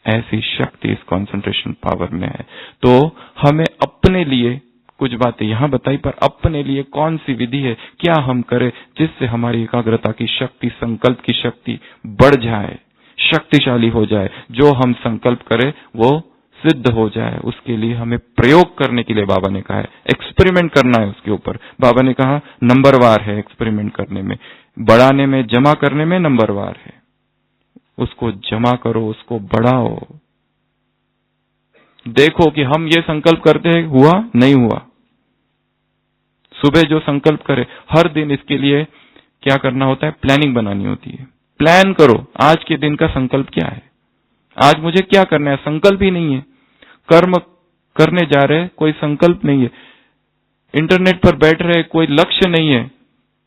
ऐसी शक्ति इस कंसंट्रेशन पावर में है। तो हमें अपने लिए कुछ बातें यहां बताई, पर अपने लिए कौन सी विधि है, क्या हम करें जिससे हमारी एकाग्रता की शक्ति, संकल्प की शक्ति बढ़ जाए, शक्तिशाली हो जाए, जो हम संकल्प करें वो सिद्ध हो जाए। उसके लिए हमें प्रयोग करने के लिए बाबा ने कहा है, एक्सपेरिमेंट करना है उसके ऊपर। बाबा ने कहा नंबरवार है एक्सपेरिमेंट करने में, बढ़ाने में, जमा करने में नंबरवार है। उसको जमा करो, उसको बढ़ाओ, देखो कि हम ये संकल्प करते हैं, हुआ नहीं हुआ। सुबह जो संकल्प करे, हर दिन इसके लिए क्या करना होता है, प्लानिंग बनानी होती है। प्लान करो, आज के दिन का संकल्प क्या है, आज मुझे क्या करना है। संकल्प ही नहीं है, कर्म करने जा रहे, कोई संकल्प नहीं है, इंटरनेट पर बैठ रहे, कोई लक्ष्य नहीं है,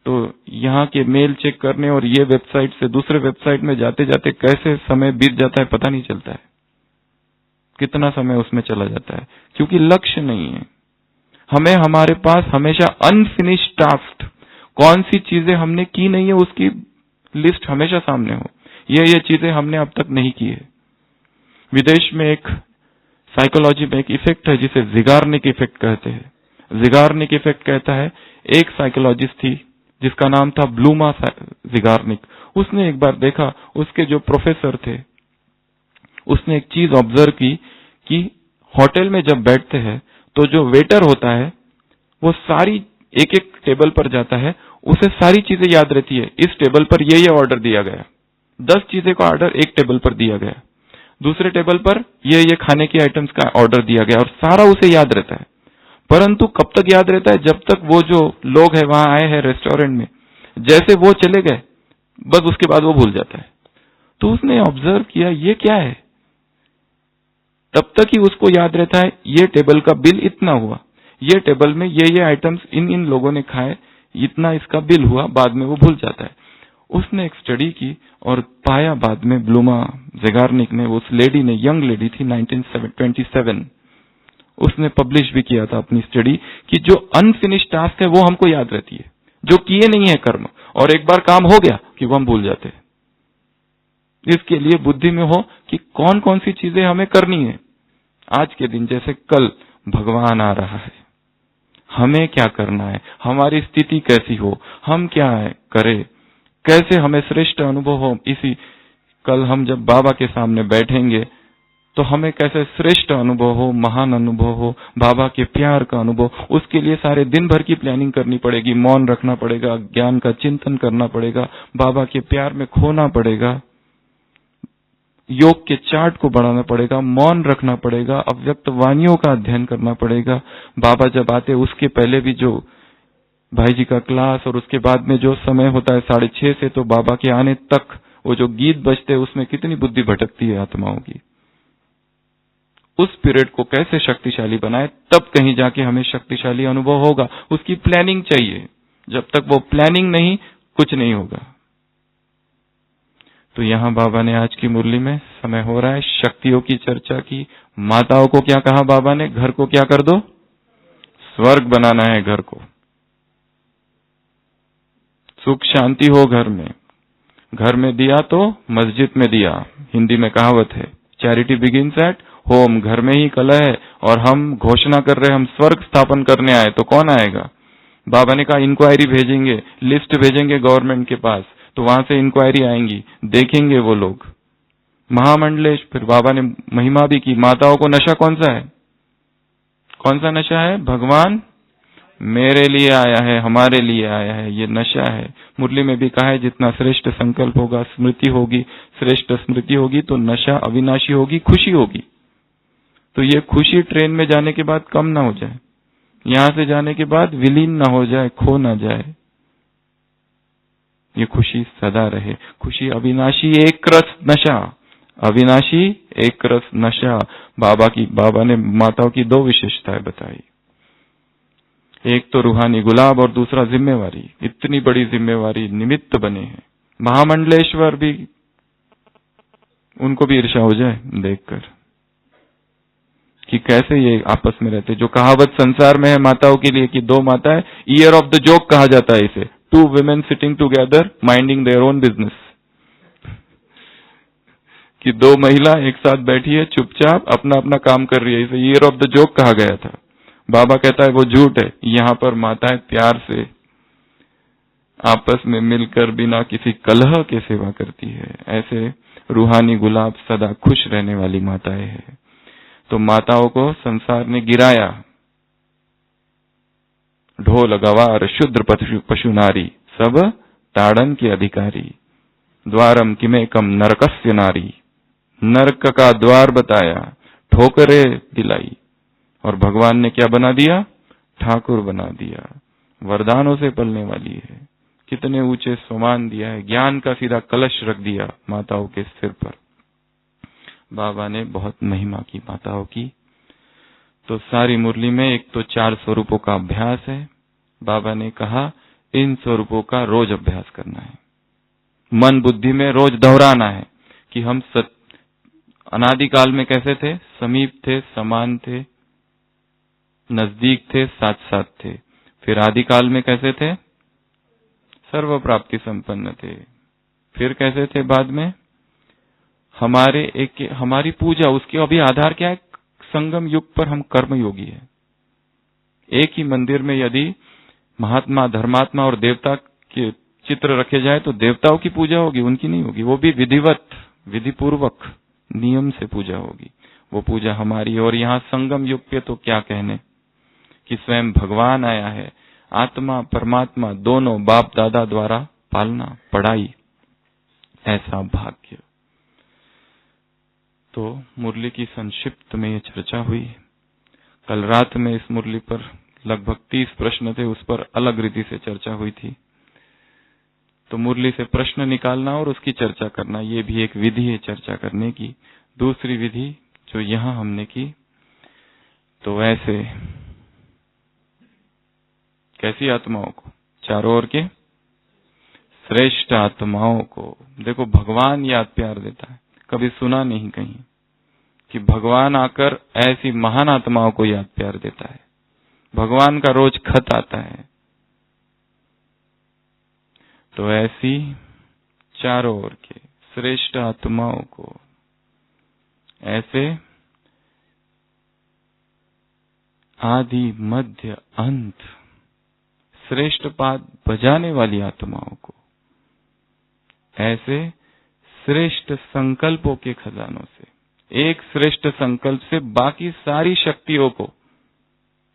तो यहाँ के मेल चेक करने और ये वेबसाइट से दूसरे वेबसाइट में जाते जाते कैसे समय बीत जाता है पता नहीं चलता है, कितना समय उसमें चला जाता है, क्योंकि लक्ष्य नहीं है। हमें, हमारे पास हमेशा अनफिनिश्ड टास्क, कौन सी चीजें हमने की नहीं है उसकी लिस्ट हमेशा सामने हो, ये चीजें हमने अब तक नहीं की है। विदेश में एक साइकोलॉजी में एक इफेक्ट है जिसे ज़िगार्निक इफेक्ट कहते हैं। ज़िगार्निक इफेक्ट कहता है, एक साइकोलॉजिस्ट थी जिसका नाम था ब्लूमा ज़िगार्निक। उसने एक बार देखा, उसके जो प्रोफेसर थे, उसने एक चीज ऑब्जर्व की कि होटल में जब बैठते हैं तो जो वेटर होता है वो सारी एक एक टेबल पर जाता है, उसे सारी चीजें याद रहती है। इस टेबल पर ये ऑर्डर दिया गया, 10 चीजें का ऑर्डर एक टेबल पर दिया गया, दूसरे टेबल पर ये खाने की आइटम्स का ऑर्डर दिया गया, और सारा उसे याद रहता है। परंतु कब तक याद रहता है, जब तक वो जो लोग हैं वहां आए हैं रेस्टोरेंट में, जैसे वो चले गए बस उसके बाद वो भूल जाता है। तो उसने ऑब्जर्व किया ये क्या है, तब तक ही उसको याद रहता है ये टेबल का बिल इतना हुआ, ये टेबल में ये आइटम्स इन लोगों ने खाए, इतना इसका बिल हुआ, बाद में वो भूल जाता है। उसने एक स्टडी की और पाया बाद में, ब्लूमा ज़िगार्निक ने, उस लेडी ने, यंग लेडी थी 1927, उसने पब्लिश भी किया था अपनी स्टडी कि जो अनफिनिश्ड टास्क है वो हमको याद रहती है, जो किए नहीं है कर्म, और एक बार काम हो गया कि वो हम भूल जाते हैं। इसके लिए बुद्धि में हो कि कौन कौन सी चीजें हमें करनी है आज के दिन। जैसे कल भगवान आ रहा है, हमें क्या करना है, हमारी स्थिति कैसी हो, हम क्या करें, कैसे हमें श्रेष्ठ अनुभव हो। इसी कल हम जब बाबा के सामने बैठेंगे तो हमें कैसे श्रेष्ठ अनुभव हो, महान अनुभव हो, बाबा के प्यार का अनुभव। उसके लिए सारे दिन भर की प्लानिंग करनी पड़ेगी, मौन रखना पड़ेगा, ज्ञान का चिंतन करना पड़ेगा, बाबा के प्यार में खोना पड़ेगा, योग के चार्ट को बढ़ाना पड़ेगा, मौन रखना पड़ेगा, अव्यक्त वाणियों का अध्ययन करना पड़ेगा। बाबा जब आते उसके पहले भी जो भाई जी का क्लास, और उसके बाद में जो समय होता है 6:30 से तो बाबा के आने तक, वो जो गीत बजते हैं उसमें कितनी बुद्धि भटकती है आत्माओं की। उस पीरियड को कैसे शक्तिशाली बनाए, तब कहीं जाके हमें शक्तिशाली अनुभव होगा। उसकी प्लानिंग चाहिए, जब तक वो प्लानिंग नहीं, कुछ नहीं होगा। तो यहाँ बाबा ने आज की मुरली में, समय हो रहा है, शक्तियों की चर्चा की। माताओं को क्या कहा बाबा ने, घर को क्या कर दो, स्वर्ग बनाना है घर को, सुख शांति हो घर में। घर में दिया तो मस्जिद में दिया, हिंदी में कहावत है, चैरिटी बिगिंस एट होम। घर में ही कलह है और हम घोषणा कर रहे हैं हम स्वर्ग स्थापन करने आए, तो कौन आएगा। बाबा ने कहा इंक्वायरी भेजेंगे, लिस्ट भेजेंगे गवर्नमेंट के पास, तो वहां से इंक्वायरी आएंगी, देखेंगे वो लोग। महामंडलेश, फिर बाबा ने महिमा भी की। माताओं को नशा कौन सा है, कौन सा नशा है, भगवान मेरे लिए आया है, हमारे लिए आया है, ये नशा है। मुरली में भी कहा है जितना श्रेष्ठ संकल्प होगा, स्मृति होगी, श्रेष्ठ स्मृति होगी, तो नशा अविनाशी होगी, खुशी होगी। तो ये खुशी ट्रेन में जाने के बाद कम ना हो जाए, यहां से जाने के बाद विलीन ना हो जाए, खो ना जाए। ये खुशी सदा रहे, खुशी अविनाशी एक रस नशा, अविनाशी एक रस नशा। बाबा ने माताओं की 2 विशेषताएं बताई, एक तो रूहानी गुलाब और दूसरा जिम्मेवारी। इतनी बड़ी जिम्मेवारी निमित्त बने हैं। महामंडलेश्वर भी, उनको भी ईर्ष्या हो जाए देखकर कि कैसे ये आपस में रहते। जो कहावत संसार में है माताओं के लिए कि दो माताएं, ईयर ऑफ द जोक कहा जाता है इसे, 2 women sitting together minding their own business, कि 2 महिला एक साथ बैठी है चुपचाप अपना अपना काम कर रही है, इसे ईयर ऑफ द जोक कहा गया था। बाबा कहता है वो झूठ है, यहाँ पर माताएं प्यार से आपस में मिलकर बिना किसी कलह के सेवा करती है। ऐसे रूहानी गुलाब सदा खुश रहने वाली माताएं हैं। तो माताओं को संसार ने गिराया, ढोल गवार शुद्र पशु नारी सब ताड़न की अधिकारी, द्वारम किमेकम नरकस्य नारी, नरक का द्वार बताया, ठोकरे दिलाई, और भगवान ने क्या बना दिया? ठाकुर बना दिया। वरदानों से पलने वाली है, कितने ऊंचे सम्मान दिया है, ज्ञान का सीधा कलश रख दिया माताओं के सिर पर। बाबा ने बहुत महिमा की माताओं की। तो सारी मुरली में एक तो 4 स्वरूपों का अभ्यास है। बाबा ने कहा इन स्वरूपों का रोज अभ्यास करना है, मन बुद्धि में रोज दोहराना है कि हम अनादिकाल में कैसे थे, समीप थे, समान थे, नजदीक थे, साथ साथ थे। फिर आदिकाल में कैसे थे? सर्व प्राप्ति संपन्न थे। फिर कैसे थे बाद में? हमारी पूजा, उसके अभी आधार क्या है? संगम युग पर हम कर्म योगी है। एक ही मंदिर में यदि महात्मा, धर्मात्मा और देवता के चित्र रखे जाए तो देवताओं की पूजा होगी, उनकी नहीं होगी। वो भी विधिवत, विधि पूर्वक, नियम से पूजा होगी। वो पूजा हमारी। और यहाँ संगम युग पे तो क्या कहने कि स्वयं भगवान आया है। आत्मा परमात्मा दोनों बाप दादा द्वारा पालना, पढ़ाई, ऐसा भाग्य। तो मुरली की संक्षिप्त में ये चर्चा हुई। कल रात में इस मुरली पर लगभग 30 प्रश्न थे, उस पर अलग रीति से चर्चा हुई थी। तो मुरली से प्रश्न निकालना और उसकी चर्चा करना, ये भी एक विधि है चर्चा करने की। दूसरी विधि जो यहां हमने की, तो ऐसे कैसी आत्माओं को? चारों ओर के श्रेष्ठ आत्माओं को। देखो भगवान याद प्यार देता है। कभी सुना नहीं कहीं कि भगवान आकर ऐसी महान आत्माओं को याद प्यार देता है। भगवान का रोज खत आता है। तो ऐसी चारों ओर के श्रेष्ठ आत्माओं को, ऐसे आदि मध्य अंत श्रेष्ठ पाद बजाने वाली आत्माओं को, ऐसे श्रेष्ठ संकल्पों के खजानों से, एक श्रेष्ठ संकल्प से बाकी सारी शक्तियों को,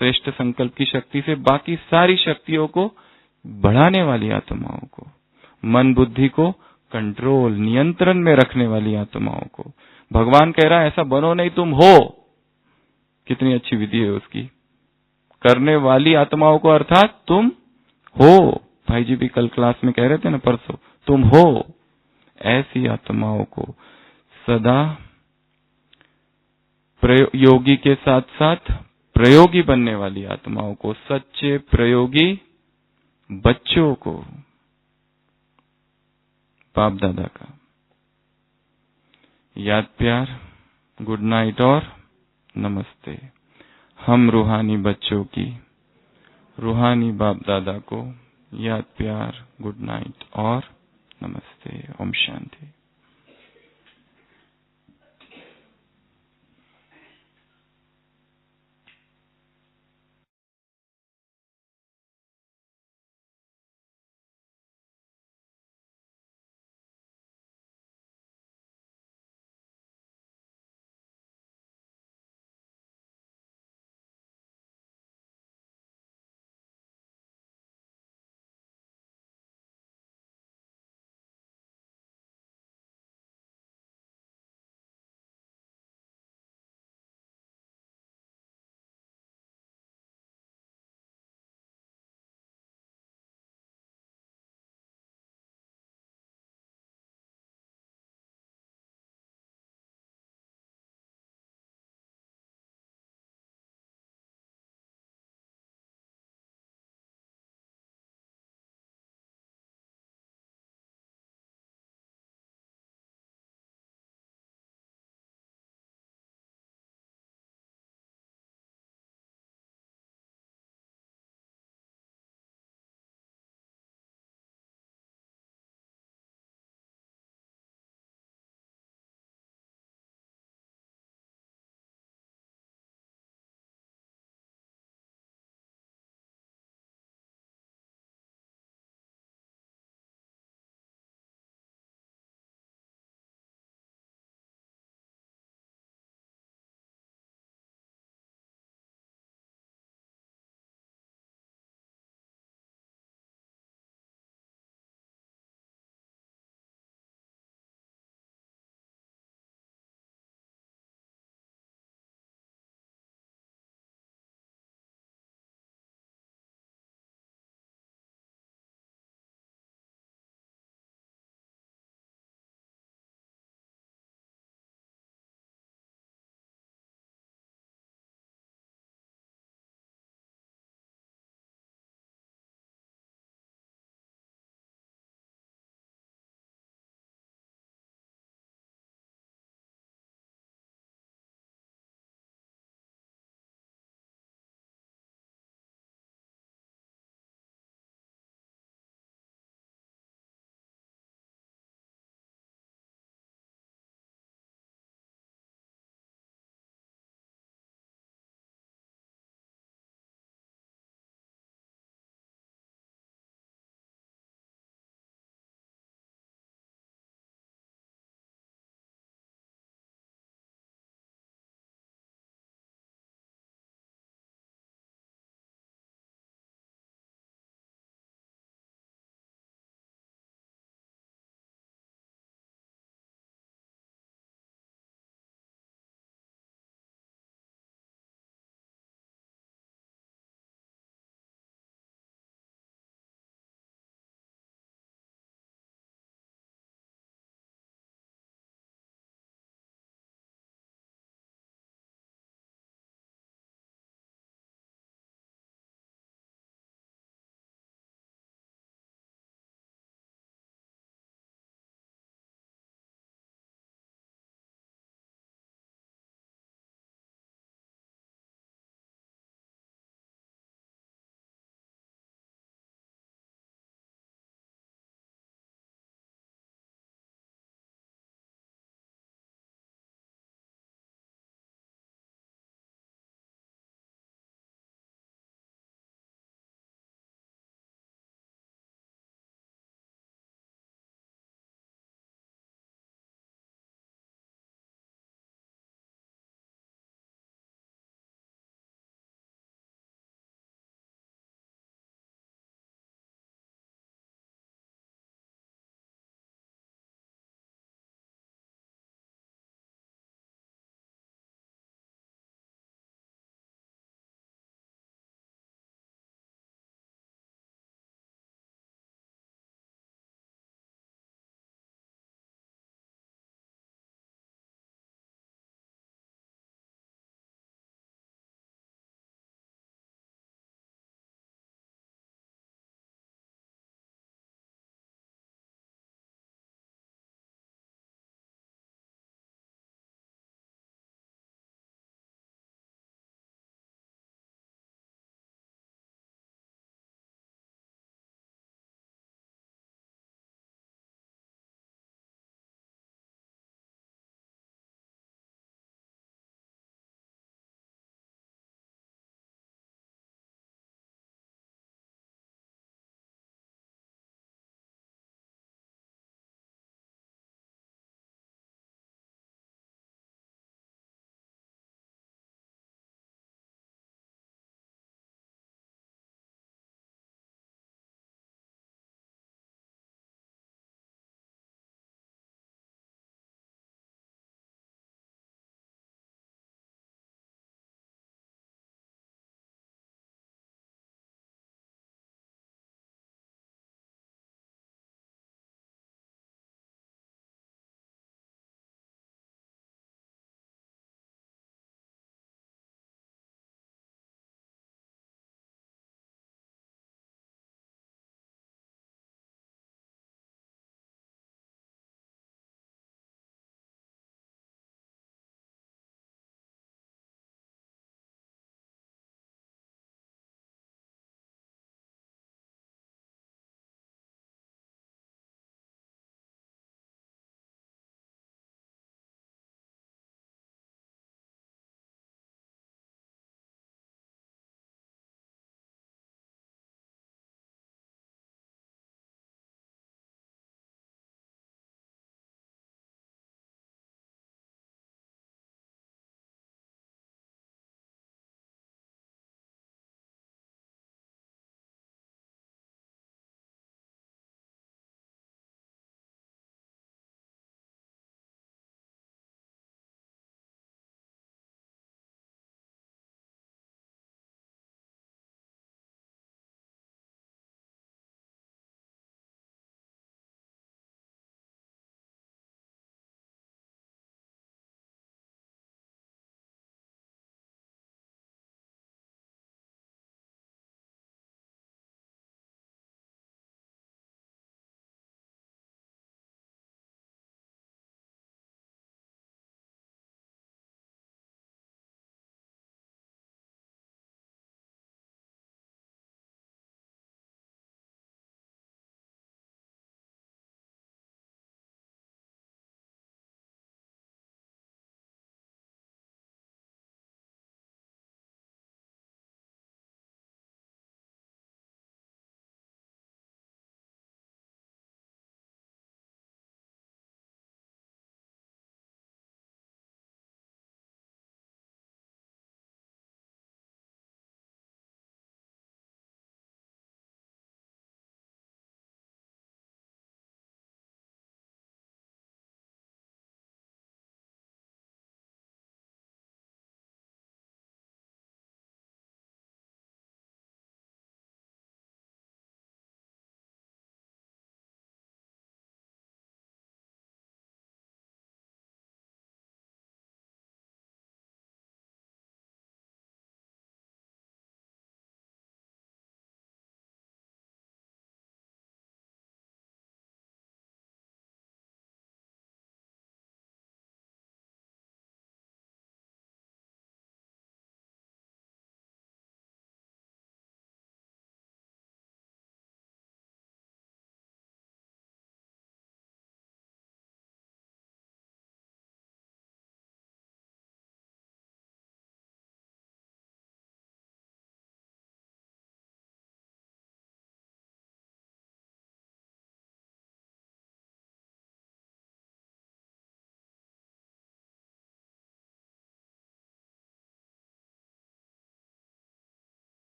श्रेष्ठ संकल्प की शक्ति से बाकी सारी शक्तियों को बढ़ाने वाली आत्माओं को, मन बुद्धि को कंट्रोल, नियंत्रण में रखने वाली आत्माओं को। भगवान कह रहा है ऐसा बनो नहीं, तुम हो। कितनी अच्छी विधि है उसकी। करने वाली आत्माओं को अर्थात तुम हो। भाई जी भी कल क्लास में कह रहे थे ना, परसों, तुम हो। ऐसी आत्माओं को सदा योगी के साथ साथ प्रयोगी बनने वाली आत्माओं को, सच्चे प्रयोगी बच्चों को, बाप दादा का याद प्यार, गुड नाइट और नमस्ते। हम रूहानी बच्चों की, रूहानी बाप दादा को याद प्यार, गुड नाइट और नमस्ते। ओम शांति।